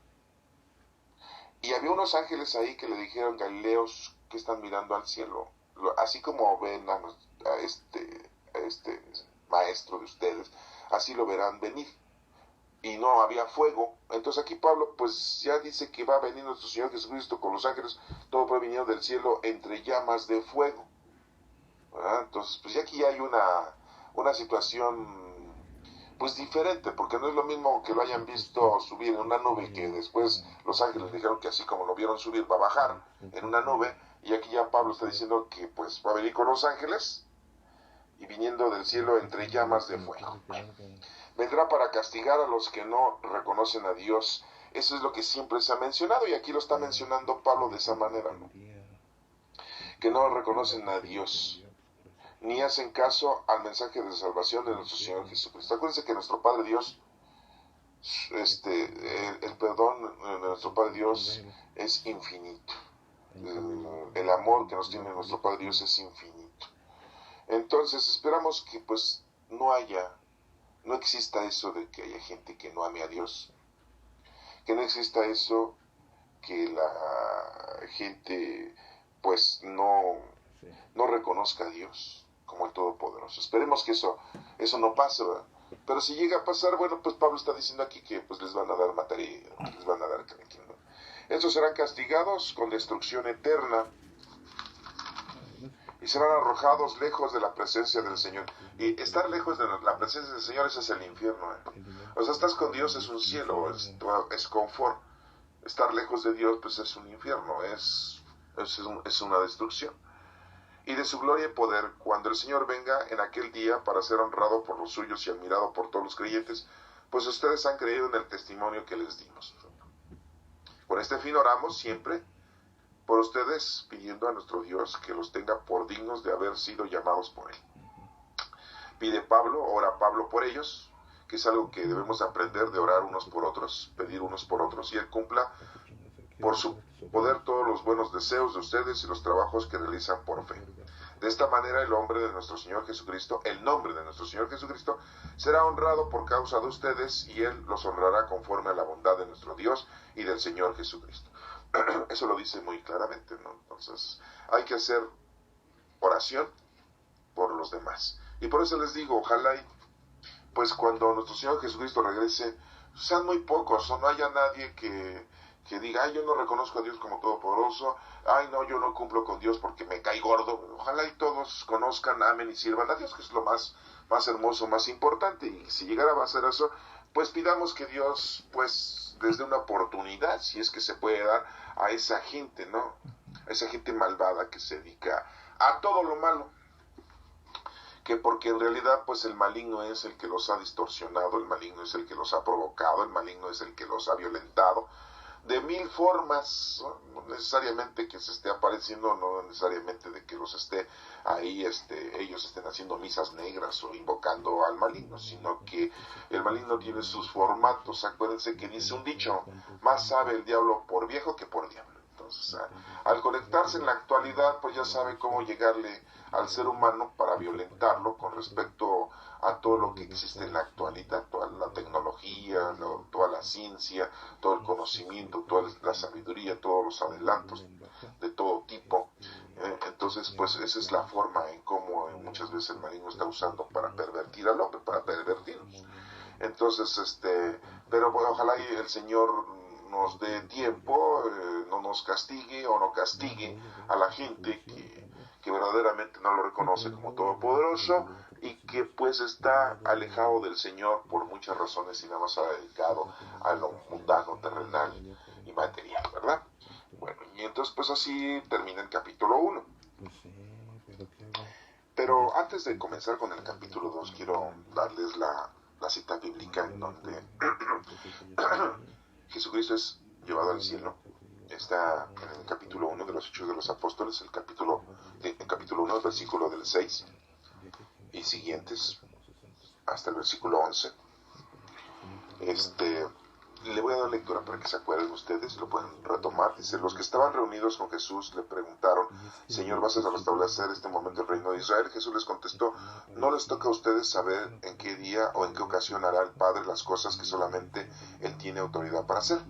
Y había unos ángeles ahí que le dijeron, Galileos, que están mirando al cielo, así como ven a este maestro de ustedes, así lo verán venir. Y no había fuego. Entonces aquí Pablo pues ya dice que va a venir nuestro Señor Jesucristo con los ángeles, todo provenido del cielo entre llamas de fuego. ¿Verdad? Entonces pues ya aquí ya hay una situación pues diferente, porque no es lo mismo que lo hayan visto subir en una nube, que después los ángeles dijeron que así como lo vieron subir va a bajar en una nube, y aquí ya Pablo está diciendo que pues va a venir con los ángeles y viniendo del cielo entre llamas de fuego. Vendrá para castigar a los que no reconocen a Dios Eso es lo que siempre se ha mencionado, y aquí lo está mencionando Pablo de esa manera, ¿no? Que no reconocen a Dios, ni hacen caso al mensaje de salvación de nuestro Señor Jesucristo. Acuérdense que nuestro Padre Dios, el perdón de nuestro Padre Dios es infinito. El amor que nos tiene nuestro Padre Dios es infinito. Entonces esperamos que pues no exista eso de que haya gente que no ame a Dios, que no exista eso que la gente pues no reconozca a Dios como el Todopoderoso. Esperemos que eso no pase, ¿verdad? Pero si llega a pasar, bueno, pues Pablo está diciendo aquí que pues les van a dar materia, les van a dar canequín, ¿no? Estos serán castigados con destrucción eterna y serán arrojados lejos de la presencia del Señor. Y estar lejos de la presencia del Señor, ese es el infierno, ¿eh? O sea, estás con Dios, es un cielo, es confort. Estar lejos de Dios, pues es un infierno, es una destrucción. Y de su gloria y poder, cuando el Señor venga en aquel día para ser honrado por los suyos y admirado por todos los creyentes, pues ustedes han creído en el testimonio que les dimos. Con este fin oramos siempre por ustedes, pidiendo a nuestro Dios que los tenga por dignos de haber sido llamados por Él. Pide Pablo, ora Pablo por ellos, que es algo que debemos aprender, de orar unos por otros, pedir unos por otros, y Él cumpla por su poder todos los buenos deseos de ustedes y los trabajos que realizan por fe. De esta manera el nombre de nuestro Señor Jesucristo, será honrado por causa de ustedes, y Él los honrará conforme a la bondad de nuestro Dios y del Señor Jesucristo. Eso lo dice muy claramente, ¿no? Entonces hay que hacer oración por los demás. Y por eso les digo, ojalá pues cuando nuestro Señor Jesucristo regrese, sean muy pocos, o no haya nadie que diga, ay, yo no reconozco a Dios como todopoderoso, ay, no, yo no cumplo con Dios porque me cae gordo. Ojalá y todos conozcan, amen y sirvan a Dios, que es lo más hermoso, más importante. Y si llegara a hacer eso, pues pidamos que Dios, pues, les dé una oportunidad, si es que se puede dar, a esa gente, ¿no? A esa gente malvada que se dedica a todo lo malo. Que porque en realidad pues el maligno es el que los ha distorsionado, el maligno es el que los ha provocado, el maligno es el que los ha violentado de mil formas, no necesariamente que se esté apareciendo, no necesariamente de que los esté ahí, ellos estén haciendo misas negras o invocando al maligno, sino que el maligno tiene sus formatos. Acuérdense que dice un dicho, más sabe el diablo por viejo que por diablo. Entonces, al conectarse en la actualidad, pues ya sabe cómo llegarle al ser humano para violentarlo con respecto a todo lo que existe en la actualidad, toda la tecnología, toda la ciencia, todo el conocimiento, toda la sabiduría, todos los adelantos de todo tipo. Entonces, pues esa es la forma en cómo muchas veces el maligno está usando para pervertir al hombre, para pervertirnos. Entonces, pero bueno, ojalá y el Señor nos dé tiempo, no nos castigue o no castigue a la gente que verdaderamente no lo reconoce como todopoderoso y que pues está alejado del Señor por muchas razones y nada más ha dedicado a lo mundano, terrenal y material, ¿verdad? Bueno, y entonces pues así termina el capítulo 1. Pero antes de comenzar con el capítulo 2, quiero darles la cita bíblica en donde Jesucristo es llevado al cielo. Está en el capítulo 1 de los Hechos de los Apóstoles, el capítulo 1, el versículo del 6 y siguientes, hasta el versículo 11. Le voy a dar lectura para que se acuerden ustedes, lo pueden retomar. Dice, los que estaban reunidos con Jesús le preguntaron, Señor, ¿vas a restablecer este momento el reino de Israel? Jesús les contestó, no les toca a ustedes saber en qué día o en qué ocasión hará el Padre las cosas que solamente Él tiene autoridad para hacer.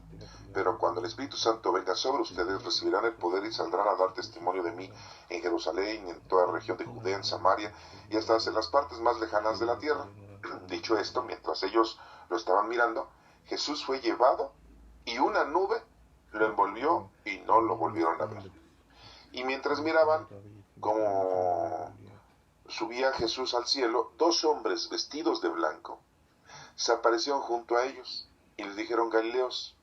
Pero cuando el Espíritu Santo venga sobre ustedes, recibirán el poder y saldrán a dar testimonio de mí en Jerusalén, en toda la región de Judea, en Samaria y hasta en las partes más lejanas de la tierra. Dicho esto, mientras ellos lo estaban mirando, Jesús fue llevado y una nube lo envolvió y no lo volvieron a ver. Y mientras miraban cómo subía Jesús al cielo, dos hombres vestidos de blanco se aparecieron junto a ellos y les dijeron, Galileos,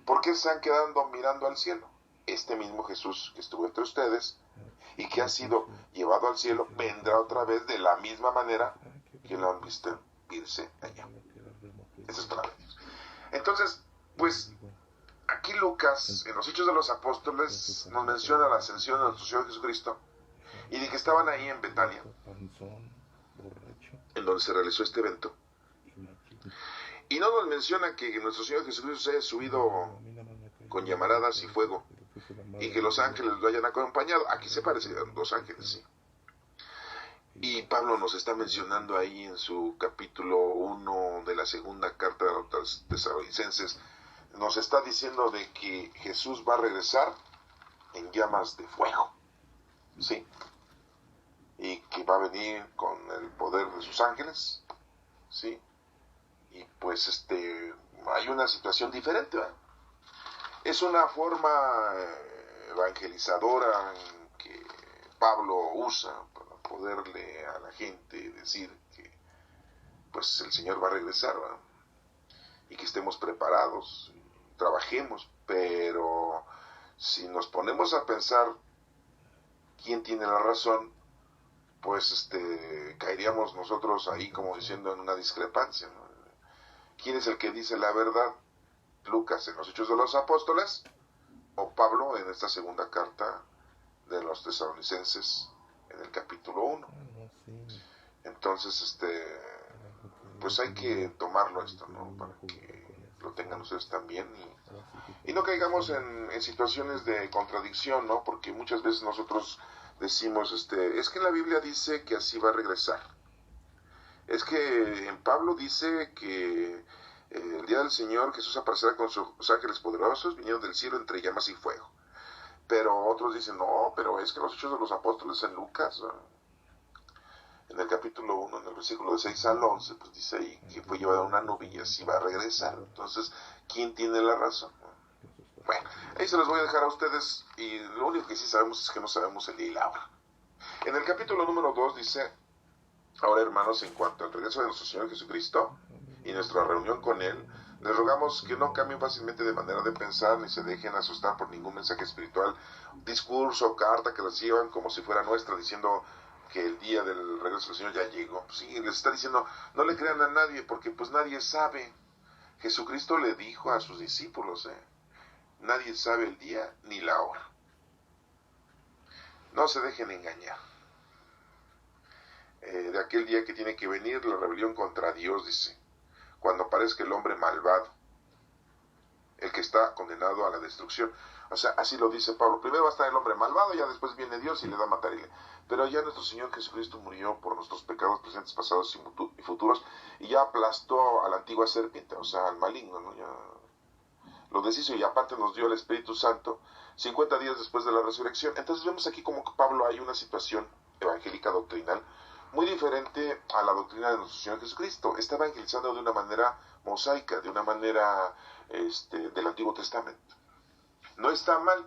¿por qué se han quedado mirando al cielo? Este mismo Jesús que estuvo entre ustedes y que ha sido llevado al cielo vendrá otra vez de la misma manera que lo han visto irse allá. Esa es palabra de Dios. Entonces, Pues aquí Lucas, en los Hechos de los Apóstoles, nos menciona la ascensión de nuestro Señor Jesucristo y de que estaban ahí en Betania, en donde se realizó este evento. Y no nos menciona que nuestro Señor Jesucristo se haya subido con llamaradas y fuego y que los ángeles lo hayan acompañado. Aquí se parecen dos ángeles, sí. Y Pablo nos está mencionando ahí en su capítulo 1 de la segunda carta de los Tesalonicenses, nos está diciendo de que Jesús va a regresar en llamas de fuego, ¿sí? Y que va a venir con el poder de sus ángeles, ¿sí? Y pues hay una situación diferente, ¿verdad? Es una forma evangelizadora que Pablo usa para poderle a la gente decir que pues el Señor va a regresar, ¿verdad? Y que estemos preparados, trabajemos, pero si nos ponemos a pensar quién tiene la razón, pues caeríamos nosotros ahí como diciendo en una discrepancia, ¿no? ¿Quién es el que dice la verdad? ¿Lucas en los Hechos de los Apóstoles o Pablo en esta segunda carta de los Tesalonicenses en el capítulo 1? Entonces, pues hay que tomarlo esto, ¿no? Para que lo tengan ustedes también y no caigamos en situaciones de contradicción, ¿no? Porque muchas veces nosotros decimos, es que en la Biblia dice que así va a regresar. Es que en Pablo dice que el día del Señor Jesús aparecerá con sus ángeles poderosos, vinieron del cielo entre llamas y fuego. Pero otros dicen, no, pero es que los Hechos de los Apóstoles en Lucas, ¿no? En el capítulo 1, en el versículo de 6 al 11, pues dice ahí que fue llevado a una nube y así va a regresar. Entonces, ¿quién tiene la razón? Bueno, ahí se los voy a dejar a ustedes y lo único que sí sabemos es que no sabemos el día y la hora. En el capítulo número 2 dice, ahora hermanos, en cuanto al regreso de nuestro Señor Jesucristo y nuestra reunión con Él, les rogamos que no cambien fácilmente de manera de pensar ni se dejen asustar por ningún mensaje espiritual, discurso o carta que les llevan como si fuera nuestra, diciendo que el día del regreso del Señor ya llegó. Sí, les está diciendo, no le crean a nadie, porque pues nadie sabe. Jesucristo le dijo a sus discípulos, nadie sabe el día ni la hora. No se dejen engañar. De aquel día que tiene que venir la rebelión contra Dios, dice, cuando aparezca el hombre malvado, el que está condenado a la destrucción. O sea, así lo dice Pablo. Primero va a estar el hombre malvado, ya después viene Dios y le da a matar. Pero ya nuestro Señor Jesucristo murió por nuestros pecados presentes, pasados y futuros, y ya aplastó a la antigua serpiente, o sea, al maligno, ¿no? Ya lo deshizo y aparte nos dio el Espíritu Santo 50 días después de la resurrección. Entonces vemos aquí como que Pablo hay una situación evangélica doctrinal muy diferente a la doctrina de nuestro Señor Jesucristo. Está evangelizando de una manera mosaica, de una manera del Antiguo Testamento. No está mal,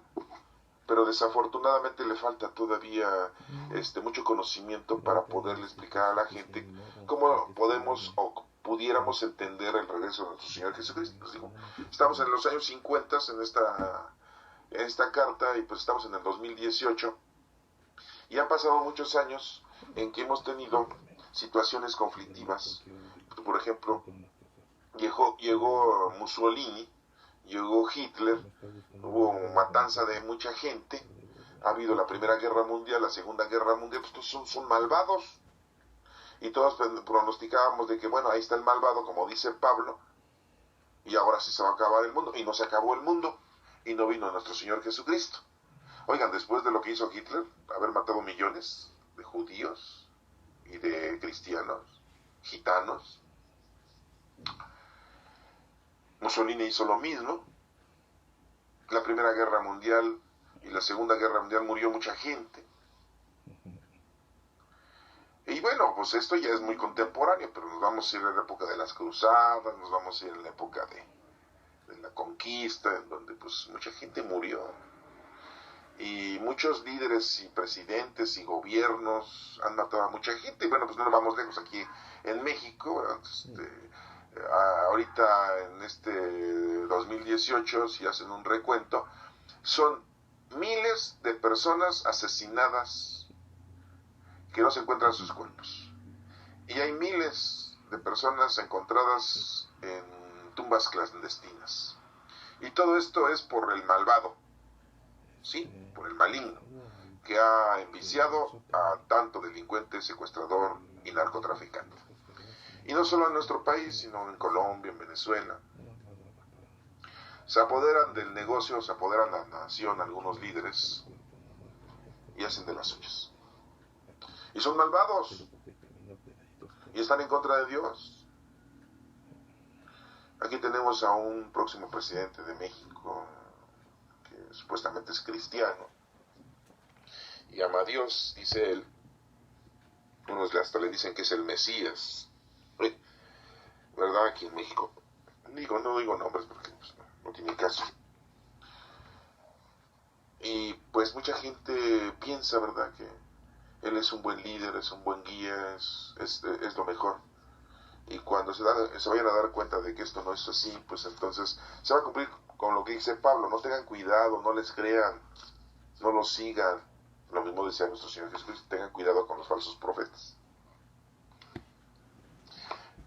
pero desafortunadamente le falta todavía mucho conocimiento para poderle explicar a la gente cómo podemos o pudiéramos entender el regreso de nuestro Señor Jesucristo. Pues digo, estamos en los años 50 en esta carta y pues estamos en el 2018 y han pasado muchos años en que hemos tenido situaciones conflictivas. Por ejemplo, llegó Mussolini, llegó Hitler, hubo matanza de mucha gente, ha habido la Primera Guerra Mundial, la Segunda Guerra Mundial, pues son malvados. Y todos pronosticábamos de que, bueno, ahí está el malvado, como dice Pablo, y ahora sí se va a acabar el mundo. Y no se acabó el mundo, y no vino nuestro Señor Jesucristo. Oigan, después de lo que hizo Hitler, haber matado millones de judíos y de cristianos, gitanos, Mussolini hizo lo mismo. La Primera Guerra Mundial y la Segunda Guerra Mundial murió mucha gente. Y bueno, pues esto ya es muy contemporáneo, pero nos vamos a ir a la época de las cruzadas, nos vamos a ir a la época de la conquista, en donde pues mucha gente murió. Y muchos líderes y presidentes y gobiernos han matado a mucha gente. Y bueno, pues no nos vamos lejos aquí en México. Ahorita en este 2018, si hacen un recuento, son miles de personas asesinadas que no se encuentran sus cuerpos. Y hay miles de personas encontradas en tumbas clandestinas. Y todo esto es por el malvado, sí, por el maligno, que ha enviciado a tanto delincuente, secuestrador y narcotraficante. Y no solo en nuestro país, sino en Colombia, en Venezuela. Se apoderan del negocio, se apoderan de la nación algunos líderes y hacen de las suyas. Y son malvados y están en contra de Dios. Aquí tenemos a un próximo presidente de México que supuestamente es cristiano y ama a Dios, dice él. Unos hasta le dicen que es el Mesías, ¿verdad? Aquí en México. No digo nombres porque pues, no tiene caso. Y pues mucha gente piensa, ¿verdad?, que él es un buen líder, es un buen guía, es lo mejor. Y cuando se vayan a dar cuenta de que esto no es así, pues entonces se va a cumplir con lo que dice Pablo. No tengan cuidado, no les crean, no los sigan. Lo mismo decía nuestro Señor Jesucristo, tengan cuidado con los falsos profetas.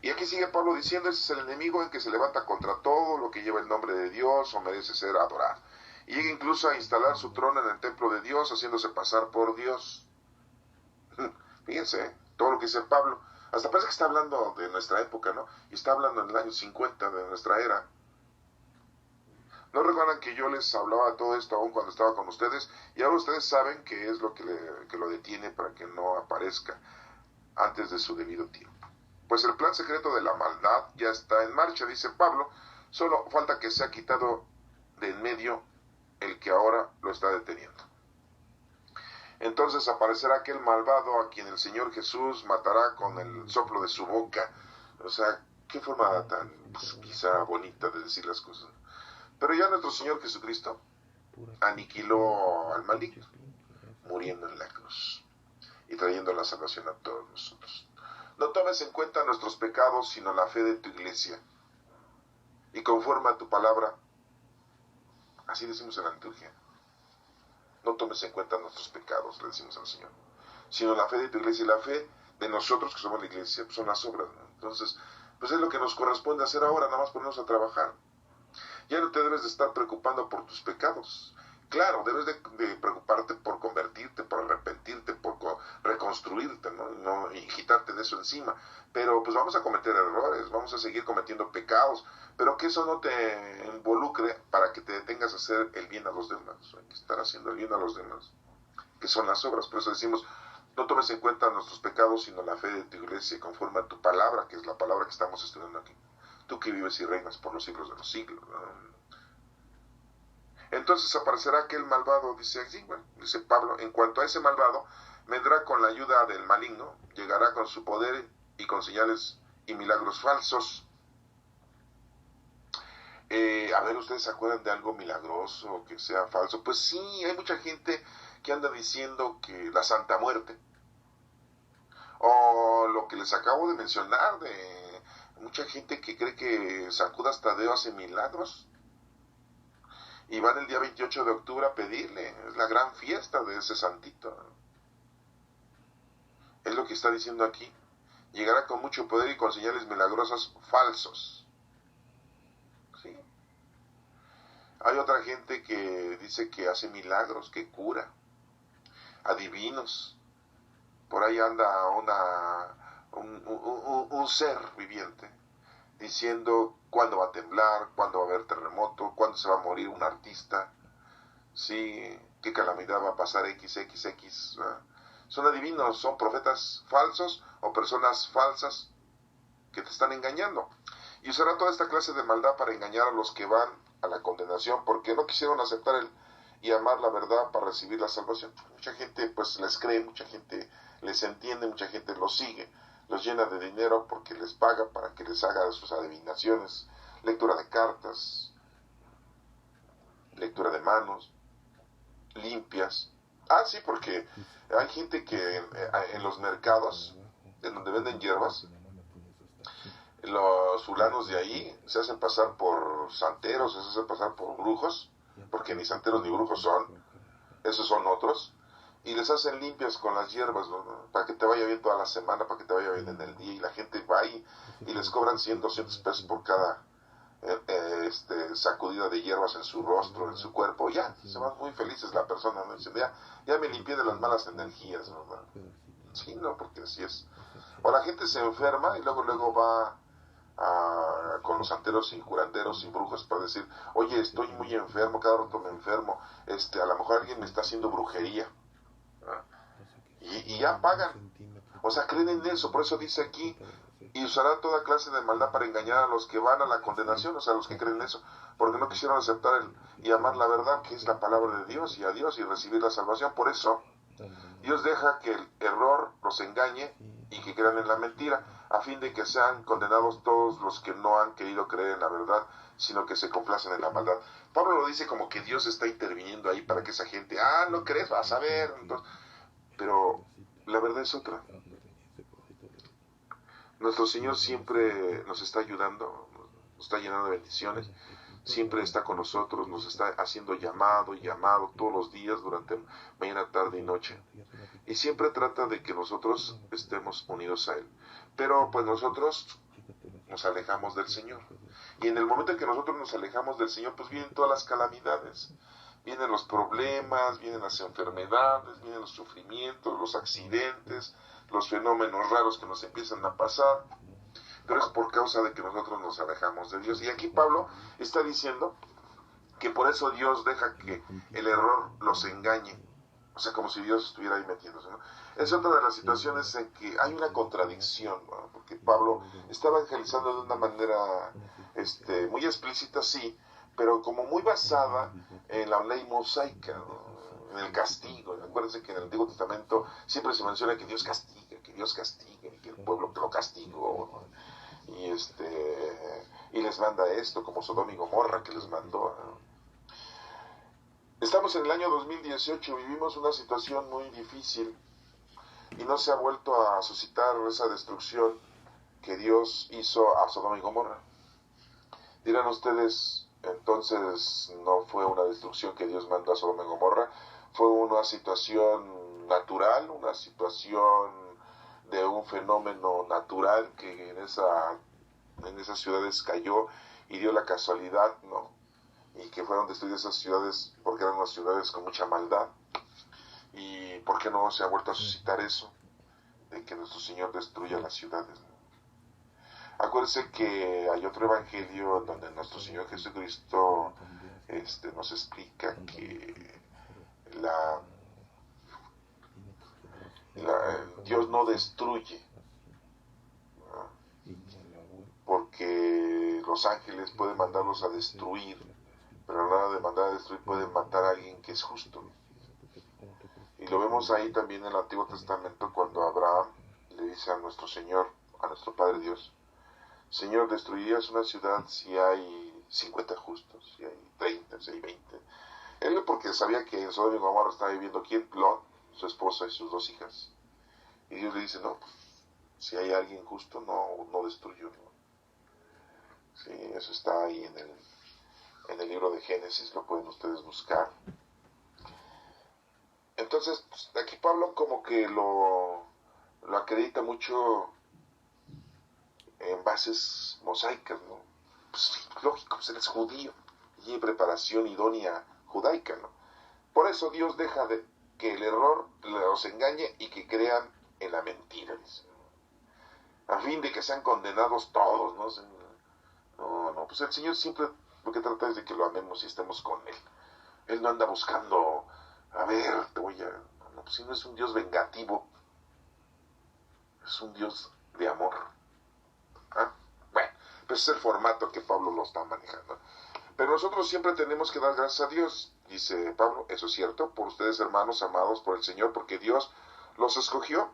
Y aquí sigue Pablo diciendo, ese es el enemigo en que se levanta contra todo lo que lleva el nombre de Dios o merece ser adorado. Y llega incluso a instalar su trono en el templo de Dios, haciéndose pasar por Dios. Fíjense, todo lo que dice Pablo. Hasta parece que está hablando de nuestra época, ¿no? Y está hablando en el año 50 de nuestra era. ¿No recuerdan que yo les hablaba de todo esto aún cuando estaba con ustedes? Y ahora ustedes saben qué es lo que lo detiene para que no aparezca antes de su debido tiempo. Pues el plan secreto de la maldad ya está en marcha, dice Pablo. Solo falta que sea quitado de en medio el que ahora lo está deteniendo. Entonces aparecerá aquel malvado a quien el Señor Jesús matará con el soplo de su boca. O sea, qué forma tan, pues, quizá bonita de decir las cosas. Pero ya nuestro Señor Jesucristo aniquiló al maligno, muriendo en la cruz y trayendo la salvación a todos nosotros. No tomes en cuenta nuestros pecados, sino la fe de tu iglesia. Y conforme a tu palabra, así decimos en la liturgia, no tomes en cuenta nuestros pecados, le decimos al Señor, sino la fe de tu iglesia. Y la fe de nosotros que somos la iglesia, pues son las obras, ¿no? Entonces, pues es lo que nos corresponde hacer ahora, nada más ponernos a trabajar. Ya no te debes de estar preocupando por tus pecados. Claro, debes de preocuparte por convertirte, por arrepentirte, por reconstruirte, ¿no? Y quitarte de eso encima. Pero pues vamos a cometer errores, vamos a seguir cometiendo pecados, pero que eso no te involucre para que te detengas a hacer el bien a los demás. Hay que estar haciendo el bien a los demás, que son las obras. Por eso decimos, no tomes en cuenta nuestros pecados, sino la fe de tu iglesia, conforme a tu palabra, que es la palabra que estamos estudiando aquí. Tú que vives y reinas por los siglos de los siglos, ¿no? Entonces aparecerá aquel malvado, dice Pablo, en cuanto a ese malvado, vendrá con la ayuda del maligno, llegará con su poder y con señales y milagros falsos. A ver, ¿ustedes se acuerdan de algo milagroso que sea falso? Pues sí, hay mucha gente que anda diciendo que la Santa Muerte, o lo que les acabo de mencionar, de mucha gente que cree que San Judas Tadeo hace milagros. Y van el día 28 de octubre a pedirle, es la gran fiesta de ese santito. Es lo que está diciendo aquí. Llegará con mucho poder y con señales milagrosas falsos. ¿Sí? Hay otra gente que dice que hace milagros, que cura, adivinos. Por ahí anda un ser viviente diciendo cuándo va a temblar, cuándo va a haber terremoto, cuándo se va a morir un artista, sí, qué calamidad va a pasar XXX. Son adivinos, son profetas falsos o personas falsas que te están engañando. Y usará toda esta clase de maldad para engañar a los que van a la condenación, porque no quisieron aceptar y amar la verdad para recibir la salvación. Mucha gente pues les cree, mucha gente les entiende, mucha gente los sigue, los llena de dinero porque les paga para que les haga sus adivinaciones, lectura de cartas, lectura de manos, limpias. Sí, porque hay gente que en los mercados, en donde venden hierbas, los fulanos de ahí se hacen pasar por santeros, se hacen pasar por brujos, porque ni santeros ni brujos son, esos son otros, y les hacen limpias con las hierbas, ¿no? Para que te vaya bien toda la semana, para que te vaya bien en el día, y la gente va ahí y les cobran 100, 200 pesos por cada sacudida de hierbas en su rostro, en su cuerpo, ya, se van muy felices la persona, ¿no? Dicen, ya me limpié de las malas energías, ¿verdad? Sí, no, porque así es. O la gente se enferma y luego va con los santeros y curanderos y brujos para decir, oye, estoy muy enfermo, cada rato me enfermo, a lo mejor alguien me está haciendo brujería. Y ya pagan. O sea, creen en eso, por eso dice aquí, y usará toda clase de maldad para engañar a los que van a la condenación, o sea, a los que creen en eso, porque no quisieron aceptar y amar la verdad, que es la palabra de Dios, y a Dios, y recibir la salvación. Por eso, Dios deja que el error los engañe y que crean en la mentira, a fin de que sean condenados todos los que no han querido creer en la verdad, sino que se complacen en la maldad. Pablo lo dice como que Dios está interviniendo ahí para que esa gente, no crees, vas a ver. Entonces, pero la verdad es otra. Nuestro Señor siempre nos está ayudando, nos está llenando de bendiciones, siempre está con nosotros, nos está haciendo llamado y llamado todos los días durante mañana, tarde y noche. Y siempre trata de que nosotros estemos unidos a Él. Pero pues nosotros nos alejamos del Señor. Y en el momento en que nosotros nos alejamos del Señor, pues vienen todas las calamidades. Vienen los problemas, vienen las enfermedades, vienen los sufrimientos, los accidentes, los fenómenos raros que nos empiezan a pasar. Pero es por causa de que nosotros nos alejamos de Dios. Y aquí Pablo está diciendo que por eso Dios deja que el error los engañe. O sea, como si Dios estuviera ahí metiéndose, ¿no? Es otra de las situaciones en que hay una contradicción, ¿no? Porque Pablo está evangelizando de una manera muy explícita, sí, pero como muy basada en la ley mosaica, ¿no? En el castigo. Acuérdense que en el Antiguo Testamento siempre se menciona que Dios castiga, y que el pueblo lo castigó, ¿no? Y les manda esto, como Sodoma y Gomorra que les mandó, ¿no? Estamos en el año 2018, vivimos una situación muy difícil y no se ha vuelto a suscitar esa destrucción que Dios hizo a Sodoma y Gomorra. Dirán ustedes, entonces no fue una destrucción que Dios mandó a Sodoma y Gomorra, fue una situación natural, una situación de un fenómeno natural que en esas ciudades cayó y dio la casualidad, ¿no? Y que fueron destruidas esas ciudades porque eran unas ciudades con mucha maldad. ¿Y por qué no se ha vuelto a suscitar eso? De que nuestro Señor destruya las ciudades, ¿no? Acuérdense que hay otro evangelio donde nuestro Señor Jesucristo nos explica que Dios no destruye, ¿no? Porque los ángeles pueden mandarlos a destruir, pero a la hora de mandar a destruir pueden matar a alguien que es justo. Y lo vemos ahí también en el Antiguo Testamento cuando Abraham le dice a nuestro Señor, a nuestro Padre Dios, Señor, ¿destruirías una ciudad si hay 50 justos, si hay 30, si hay 20? Él porque sabía que en Sodoma y Gomorra estaba viviendo ¿quién? Lot, su esposa y sus 2 hijas. Y Dios le dice, no, si hay alguien justo, no destruyó, ¿no? Sí, eso está ahí en el libro de Génesis, lo pueden ustedes buscar. Entonces, pues, aquí Pablo como que lo acredita mucho en bases mosaicas, ¿no? Pues lógico, pues él es judío y hay preparación idónea judaica, ¿no? Por eso Dios deja que el error los engañe y que crean en la mentira, dice, a fin de que sean condenados todos, ¿no? No, pues el Señor siempre lo que trata es de que lo amemos y estemos con Él. Él no anda buscando, a ver, no, pues si no es un Dios vengativo, es un Dios de amor. Bueno, pues es el formato que Pablo lo está manejando. Pero nosotros siempre tenemos que dar gracias a Dios, dice Pablo, eso es cierto, por ustedes hermanos amados por el Señor, porque Dios los escogió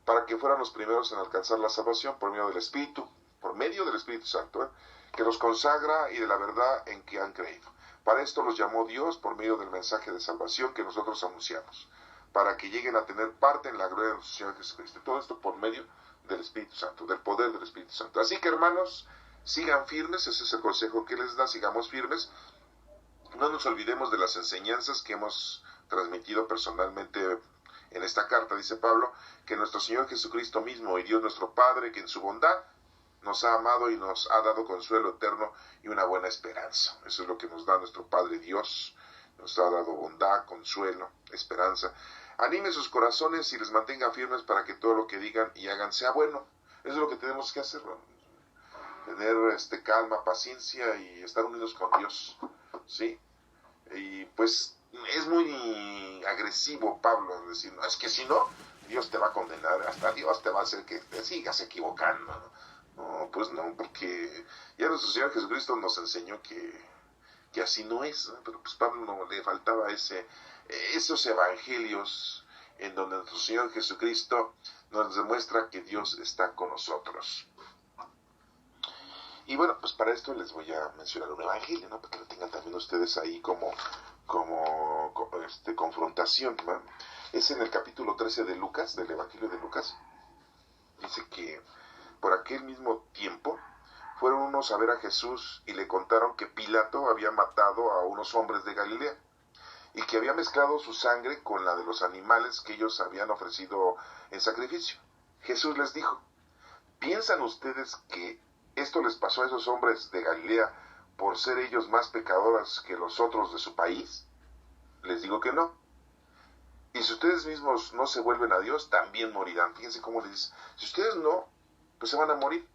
para que fueran los primeros en alcanzar la salvación por medio del Espíritu Santo, que los consagra y de la verdad en que han creído. Para esto los llamó Dios por medio del mensaje de salvación que nosotros anunciamos, para que lleguen a tener parte en la gloria de nuestro Señor Jesucristo. Todo esto por medio del Espíritu Santo, del poder del Espíritu Santo. Así que hermanos, sigan firmes, ese es el consejo que les da, sigamos firmes. No nos olvidemos de las enseñanzas que hemos transmitido personalmente en esta carta, dice Pablo, que nuestro Señor Jesucristo mismo y Dios nuestro Padre, que en su bondad nos ha amado y nos ha dado consuelo eterno y una buena esperanza. Eso es lo que nos da nuestro Padre Dios. Nos ha dado bondad, consuelo, esperanza. Anime sus corazones y les mantenga firmes para que todo lo que digan y hagan sea bueno. Eso es lo que tenemos que hacer, ¿no? Tener calma, paciencia y estar unidos con Dios, ¿sí? Y pues es muy agresivo Pablo, decir, no, es que si no, Dios te va a condenar, hasta Dios te va a hacer que te sigas equivocando. No, pues no, porque ya nuestro Señor Jesucristo nos enseñó que así no es, ¿no? Pero pues Pablo no le faltaba esos evangelios en donde nuestro Señor Jesucristo nos demuestra que Dios está con nosotros. Y bueno, pues para esto les voy a mencionar un evangelio, ¿no? Para que lo tengan también ustedes ahí como confrontación, ¿no? Es en el capítulo 13 de Lucas, del evangelio de Lucas. Dice que por aquel mismo tiempo fueron unos a ver a Jesús y le contaron que Pilato había matado a unos hombres de Galilea y que había mezclado su sangre con la de los animales que ellos habían ofrecido en sacrificio. Jesús les dijo, ¿piensan ustedes que esto les pasó a esos hombres de Galilea por ser ellos más pecadores que los otros de su país? Les digo que no. Y si ustedes mismos no se vuelven a Dios, también morirán. Fíjense cómo les dice, si ustedes no, pues se van a morir.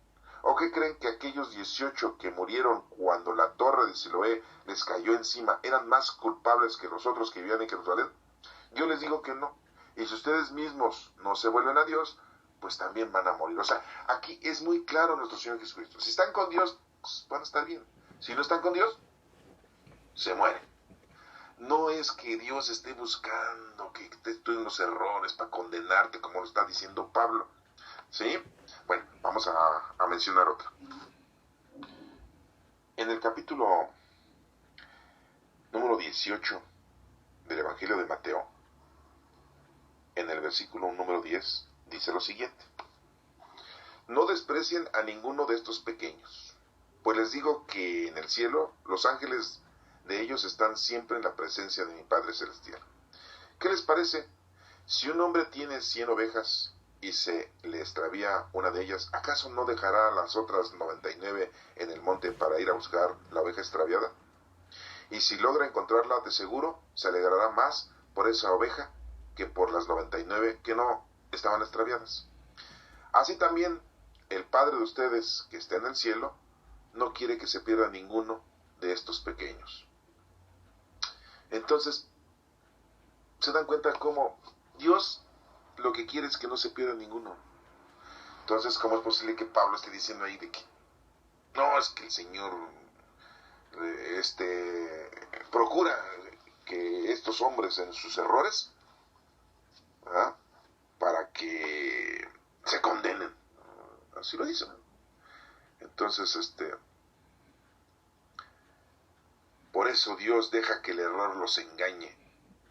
¿O qué creen que aquellos 18 que murieron cuando la torre de Siloé les cayó encima eran más culpables que los otros que vivían en Jerusalén? Yo les digo que no. Y si ustedes mismos no se vuelven a Dios, pues también van a morir. O sea, aquí es muy claro nuestro Señor Jesucristo. Si están con Dios, pues van a estar bien. Si no están con Dios, se mueren. No es que Dios esté buscando que tú en los errores para condenarte, como lo está diciendo Pablo. ¿Sí? Bueno, vamos a mencionar otra. En el capítulo número 18 del Evangelio de Mateo, en el versículo número 10, dice lo siguiente. No desprecien a ninguno de estos pequeños, pues les digo que en el cielo los ángeles de ellos están siempre en la presencia de mi Padre Celestial. ¿Qué les parece? Si un hombre tiene 100 ovejas y se le extravía una de ellas, ¿acaso no dejará las otras 99 en el monte para ir a buscar la oveja extraviada? Y si logra encontrarla, de seguro se alegrará más por esa oveja que por las 99 que no estaban extraviadas. Así también el Padre de ustedes que está en el cielo no quiere que se pierda ninguno de estos pequeños. Entonces, se dan cuenta cómo Dios lo que quiere es que no se pierda ninguno. Entonces, ¿cómo es posible que Pablo esté diciendo ahí de que no, es que el Señor procura que estos hombres en sus errores, ¿verdad?, para que se condenen? Así lo dice. Entonces, por eso Dios deja que el error los engañe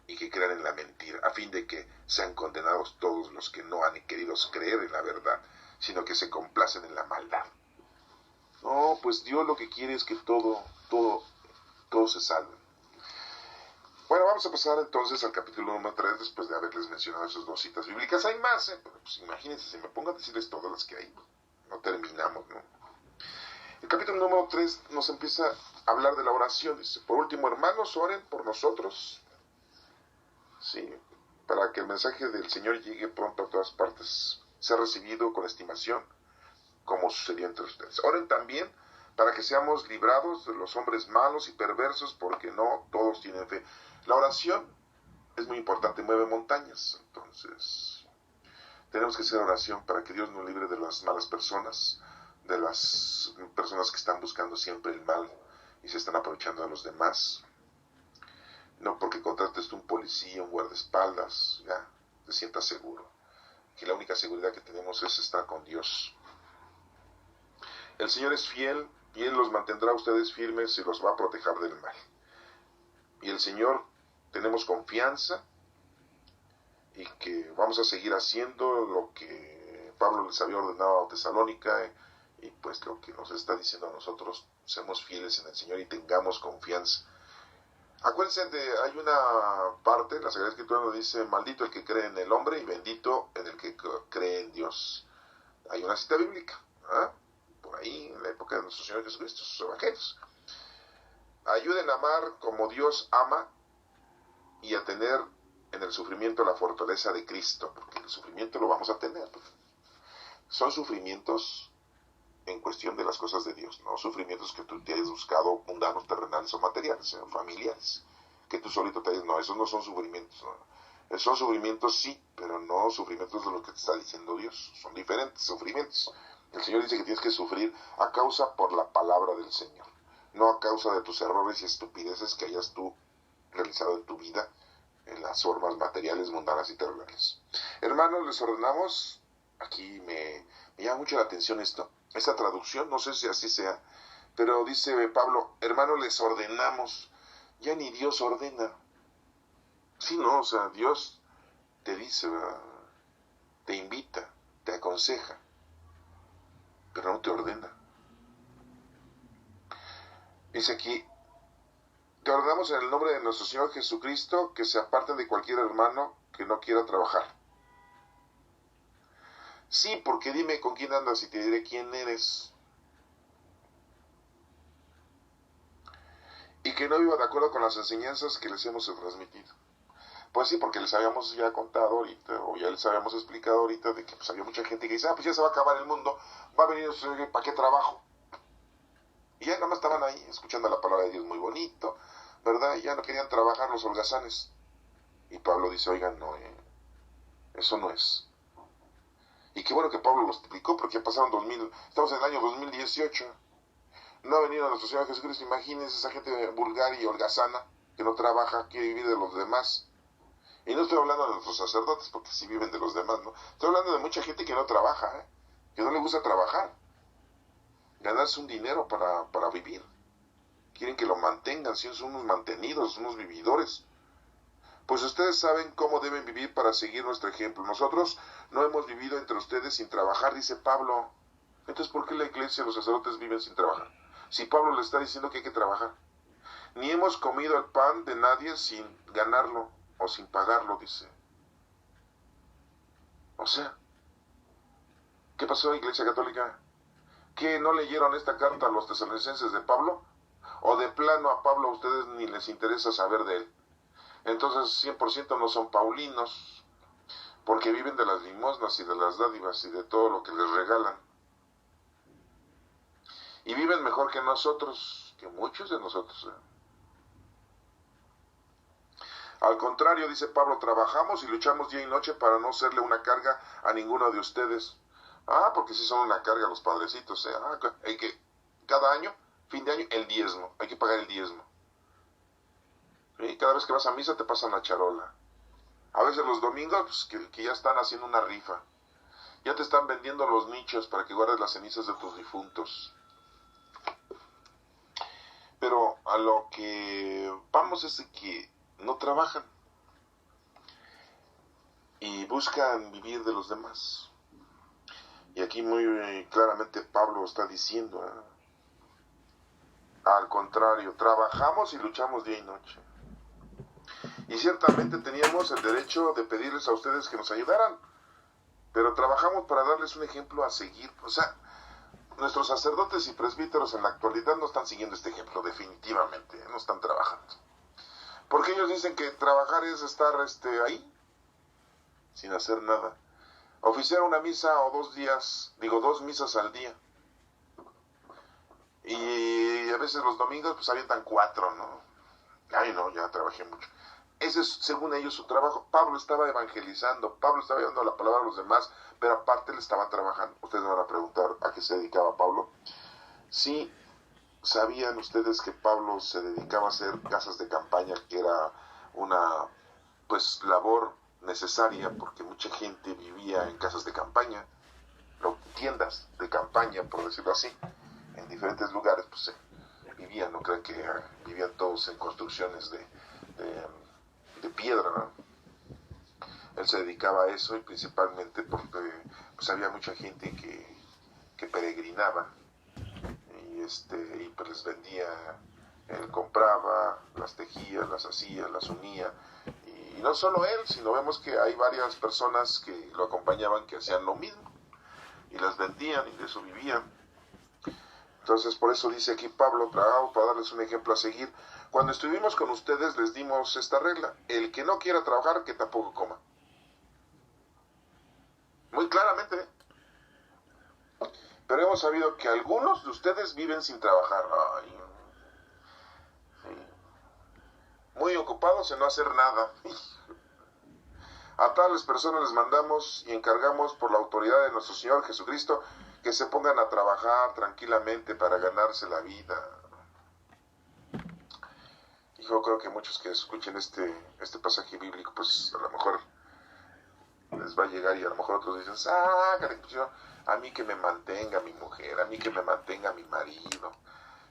y que crean en la mentira, a fin de que sean condenados todos los que no han querido creer en la verdad, sino que se complacen en la maldad. No, pues Dios lo que quiere es que todos se salven. Bueno, vamos a pasar entonces al capítulo número 3, después de haberles mencionado esas dos citas bíblicas. Hay más, pero pues imagínense, si me pongo a decirles todas las que hay, no terminamos, ¿no? El capítulo número 3 nos empieza a hablar de la oración. Dice, por último, hermanos, oren por nosotros, ¿sí?, para que el mensaje del Señor llegue pronto a todas partes, sea recibido con estimación, como sucedió entre ustedes. Oren también para que seamos librados de los hombres malos y perversos, porque no todos tienen fe. La oración es muy importante, mueve montañas. Entonces, tenemos que hacer oración para que Dios nos libre de las malas personas, de las personas que están buscando siempre el mal y se están aprovechando de los demás. No porque contrates un policía, un guardaespaldas, ya te sientas seguro. Que la única seguridad que tenemos es estar con Dios. El Señor es fiel y Él los mantendrá a ustedes firmes y los va a proteger del mal. Y el Señor, tenemos confianza y que vamos a seguir haciendo lo que Pablo les había ordenado a Tesalónica, y pues lo que nos está diciendo a nosotros, seamos fieles en el Señor y tengamos confianza. Acuérdense hay una parte, la Sagrada Escritura nos dice, maldito el que cree en el hombre y bendito en el que cree en Dios. Hay una cita bíblica, ¿eh? por ahí, en la época de nuestro Señor Jesucristo, sus evangelios. Ayuden a amar como Dios ama y a tener en el sufrimiento la fortaleza de Cristo, porque el sufrimiento lo vamos a tener. Son sufrimientos en cuestión de las cosas de Dios, no sufrimientos que tú te hayas buscado mundanos, terrenales o materiales, familiares, que tú solito te hayas, no, esos no son sufrimientos, no. Son sufrimientos sí, pero no sufrimientos de lo que te está diciendo Dios, son diferentes sufrimientos. El Señor dice que tienes que sufrir a causa por la palabra del Señor, no a causa de tus errores y estupideces que hayas tú realizado en tu vida en las formas materiales, mundanas y terrenales. Hermanos, les ordenamos, aquí me llama mucho la atención esta traducción, no sé si así sea, pero dice Pablo, hermanos, les ordenamos, ya ni Dios ordena. Sí, no, o sea, Dios te dice, ¿verdad? Te invita, te aconseja, pero no te ordena. Dice aquí, te ordenamos en el nombre de nuestro Señor Jesucristo que se aparten de cualquier hermano que no quiera trabajar. Sí, porque dime con quién andas y te diré quién eres. Y que no viva de acuerdo con las enseñanzas que les hemos transmitido. Pues sí, porque les habíamos ya contado ahorita, o ya les habíamos explicado ahorita, de que pues había mucha gente que dice, pues ya se va a acabar el mundo, va a venir, ¿para qué trabajo? Y ya nada más estaban ahí, escuchando la palabra de Dios muy bonito, ¿verdad? Y ya no querían trabajar los holgazanes. Y Pablo dice, oigan, no, eso no es. Y qué bueno que Pablo lo explicó, porque ya pasaron estamos en el año 2018. No ha venido nuestro Señor Jesucristo, imagínense esa gente vulgar y holgazana, que no trabaja, quiere vivir de los demás. Y no estoy hablando de nuestros sacerdotes, porque sí viven de los demás, ¿no? Estoy hablando de mucha gente que no trabaja, que no le gusta trabajar. Ganarse un dinero para vivir. Quieren que lo mantengan, si son unos mantenidos, unos vividores. Pues ustedes saben cómo deben vivir para seguir nuestro ejemplo. Nosotros no hemos vivido entre ustedes sin trabajar, dice Pablo. Entonces, ¿por qué la iglesia, los sacerdotes viven sin trabajar? Si Pablo le está diciendo que hay que trabajar. Ni hemos comido el pan de nadie sin ganarlo o sin pagarlo, dice. O sea, ¿qué pasó, Iglesia Católica? ¿Que no leyeron esta carta a los tesalonicenses de Pablo? ¿O de plano a Pablo a ustedes ni les interesa saber de él? Entonces 100% no son paulinos, porque viven de las limosnas y de las dádivas y de todo lo que les regalan. Y viven mejor que nosotros, que muchos de nosotros. Al contrario, dice Pablo, trabajamos y luchamos día y noche para no serle una carga a ninguno de ustedes. Porque sí son una carga los padrecitos. Hay que, cada año, fin de año, el diezmo. Hay que pagar el diezmo. Y cada vez que vas a misa te pasan la charola. A veces los domingos, pues, que ya están haciendo una rifa. Ya te están vendiendo los nichos para que guardes las cenizas de tus difuntos. Pero a lo que vamos es que no trabajan y buscan vivir de los demás. Y aquí muy claramente Pablo está diciendo, al contrario, trabajamos y luchamos día y noche. Y ciertamente teníamos el derecho de pedirles a ustedes que nos ayudaran, pero trabajamos para darles un ejemplo a seguir. O sea, nuestros sacerdotes y presbíteros en la actualidad no están siguiendo este ejemplo, definitivamente, no están trabajando. Porque ellos dicen que trabajar es estar ahí, sin hacer nada. Oficiar una misa o 2 misas al día. Y a veces los domingos pues avientan 4, ¿no? Ay, no, ya trabajé mucho. Ese es, según ellos, su trabajo. Pablo estaba evangelizando, Pablo estaba llevando la palabra a los demás, pero aparte le estaba trabajando. Ustedes me van a preguntar a qué se dedicaba Pablo. Sí, ¿sabían ustedes que Pablo se dedicaba a hacer casas de campaña, que era una, pues, labor necesaria porque mucha gente vivía en casas de campaña, tiendas de campaña, por decirlo así, en diferentes lugares, pues vivían, no crean que vivían todos en construcciones de piedra, ¿no? Él se dedicaba a eso y principalmente porque pues había mucha gente que peregrinaba y pues les vendía, él compraba, las tejía, las hacía, las unía. Y no solo él, sino vemos que hay varias personas que lo acompañaban que hacían lo mismo y las vendían y de eso vivían. Entonces, por eso dice aquí Pablo, para darles un ejemplo a seguir, cuando estuvimos con ustedes les dimos esta regla: el que no quiera trabajar, que tampoco coma. Muy claramente, ¿eh? Pero hemos sabido que algunos de ustedes viven sin trabajar. Ay, sí. Muy ocupados en no hacer nada. A tales personas les mandamos y encargamos por la autoridad de nuestro Señor Jesucristo que se pongan a trabajar tranquilamente para ganarse la vida. Y yo creo que muchos que escuchen este pasaje bíblico, pues a lo mejor les va a llegar, y a lo mejor otros dicen: a mí que me mantenga mi mujer, a mí que me mantenga mi marido.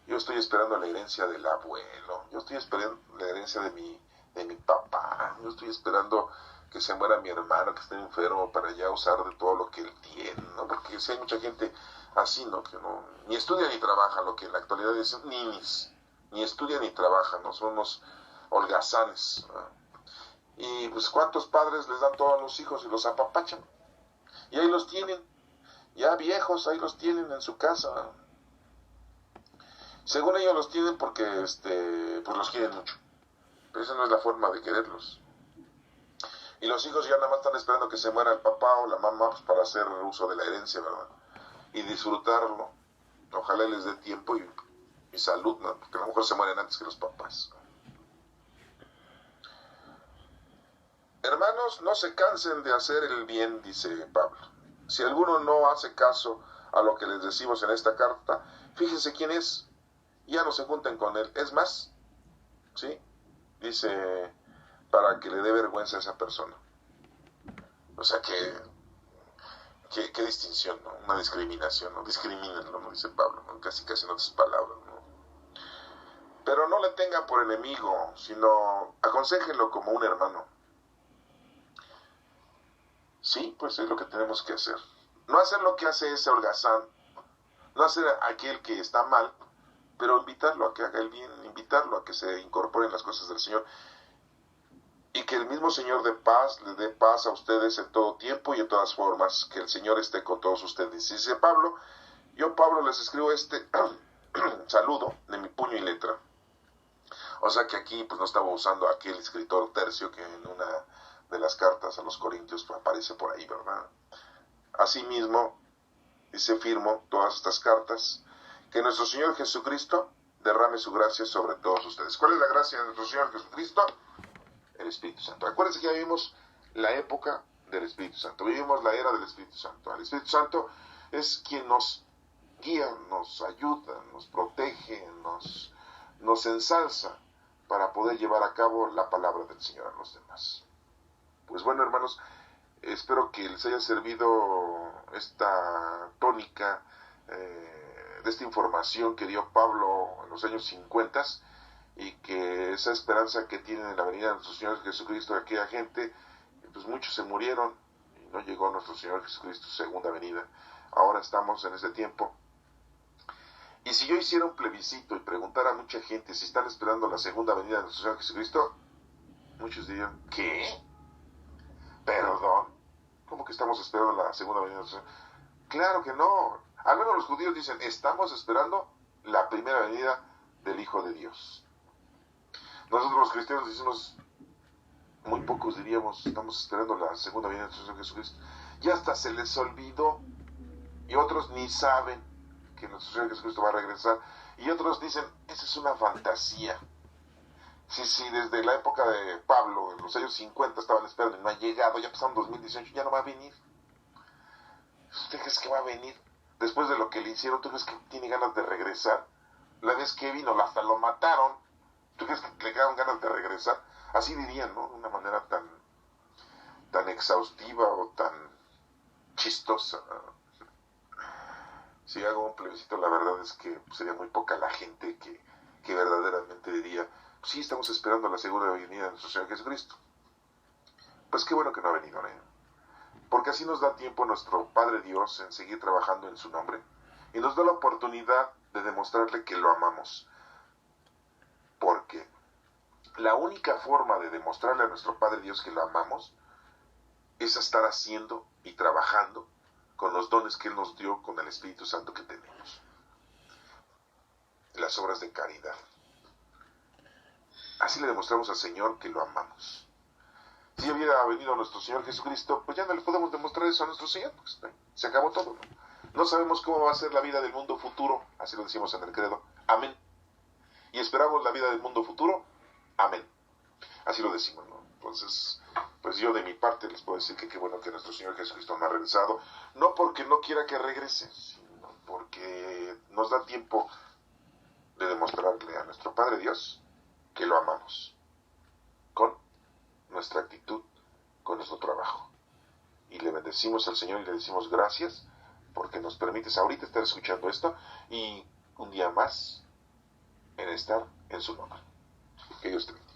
Yo estoy esperando la herencia del abuelo, yo estoy esperando la herencia de mi papá, yo estoy esperando que se muera mi hermano que esté enfermo para ya usar de todo lo que él tiene, ¿no? Porque si hay mucha gente así, ¿no? Que no, ni estudia ni trabaja, lo que en la actualidad dicen ninis, ni estudia ni trabaja, ¿no? Son unos holgazanes, ¿no? Y pues cuántos padres les dan todo a los hijos y los apapachan, y ahí los tienen, ya viejos, ahí los tienen en su casa, ¿no? Según ellos los tienen porque pues los quieren mucho, pero esa no es la forma de quererlos. Y los hijos ya nada más están esperando que se muera el papá o la mamá, pues, para hacer uso de la herencia, ¿verdad? Y disfrutarlo. Ojalá les dé tiempo y salud, ¿no? Porque a lo mejor se mueren antes que los papás. Hermanos, no se cansen de hacer el bien, dice Pablo. Si alguno no hace caso a lo que les decimos en esta carta, fíjense quién es, ya no se junten con él. Es más, ¿sí? Dice, para que le dé vergüenza a esa persona. O sea, qué distinción, ¿no? Una discriminación, ¿no? Discrimínenlo, ¿no? Dice Pablo, ¿no? Casi en otras palabras, ¿no? Pero no le tengan por enemigo, sino aconséjenlo como un hermano. Sí, pues es lo que tenemos que hacer. No hacer lo que hace ese holgazán, no hacer aquel que está mal, pero invitarlo a que haga el bien, invitarlo a que se incorpore en las cosas del Señor. Y que el mismo Señor de paz le dé paz a ustedes en todo tiempo y en todas formas. Que el Señor esté con todos ustedes. Dice Pablo, yo Pablo les escribo este saludo de mi puño y letra. O sea que aquí pues no estaba usando aquel escritor Tercio que en una de las cartas a los Corintios pues, aparece por ahí, ¿verdad? Asimismo, dice, firmo todas estas cartas. Que nuestro Señor Jesucristo derrame su gracia sobre todos ustedes. ¿Cuál es la gracia de nuestro Señor Jesucristo? El Espíritu Santo. Acuérdense que ya vivimos la época del Espíritu Santo, vivimos la era del Espíritu Santo. El Espíritu Santo es quien nos guía, nos ayuda, nos protege, nos ensalza para poder llevar a cabo la palabra del Señor a los demás. Pues bueno, hermanos, espero que les haya servido esta tónica de esta información que dio Pablo en los años 50, y que esa esperanza que tienen en la venida de nuestro Señor Jesucristo de aquella gente, pues muchos se murieron y no llegó nuestro Señor Jesucristo segunda venida. Ahora estamos en ese tiempo. Y si yo hiciera un plebiscito y preguntara a mucha gente si están esperando la segunda venida de nuestro Señor Jesucristo, muchos dirían, ¿qué? ¿Perdón? ¿Cómo que estamos esperando la segunda venida de nuestro Señor? Claro que no. Al menos los judíos dicen, estamos esperando la primera venida del Hijo de Dios. Nosotros los cristianos decimos, muy pocos diríamos, estamos esperando la segunda venida de nuestro Señor Jesucristo. Y hasta se les olvidó, y otros ni saben que nuestro Señor Jesucristo va a regresar, y otros dicen, esa es una fantasía. Si desde la época de Pablo, en los años 50 estaban esperando y no ha llegado, ya pasaron 2018, ya no va a venir. ¿Usted crees que va a venir? Después de lo que le hicieron, ¿tú crees que tiene ganas de regresar? La vez que vino, hasta lo mataron. ¿Tú crees que le quedaron ganas de regresar? Así dirían, ¿no? De una manera tan exhaustiva o tan chistosa. Si hago un plebiscito, la verdad es que sería muy poca la gente que verdaderamente diría, sí, estamos esperando la segunda venida de nuestro Señor Jesucristo. Pues qué bueno que no ha venido, ¿eh? Porque así nos da tiempo nuestro Padre Dios en seguir trabajando en su nombre, y nos da la oportunidad de demostrarle que lo amamos. Porque la única forma de demostrarle a nuestro Padre Dios que lo amamos es estar haciendo y trabajando con los dones que Él nos dio con el Espíritu Santo que tenemos. las obras de caridad. Así le demostramos al Señor que lo amamos. Si hubiera venido nuestro Señor Jesucristo, pues ya no le podemos demostrar eso a nuestro Señor, pues, ¿no? Se acabó todo, ¿no? No sabemos cómo va a ser la vida del mundo futuro, así lo decimos en el credo, amén. Y esperamos la vida del mundo futuro, amén. Así lo decimos, ¿no? Entonces, pues yo de mi parte les puedo decir que qué bueno que nuestro Señor Jesucristo no ha regresado, no porque no quiera que regrese, sino porque nos da tiempo de demostrarle a nuestro Padre Dios que lo amamos, con nuestra actitud, con nuestro trabajo. Y le bendecimos al Señor y le decimos gracias porque nos permites ahorita estar escuchando esto y un día más en estar en su nombre. Que Dios te bendiga.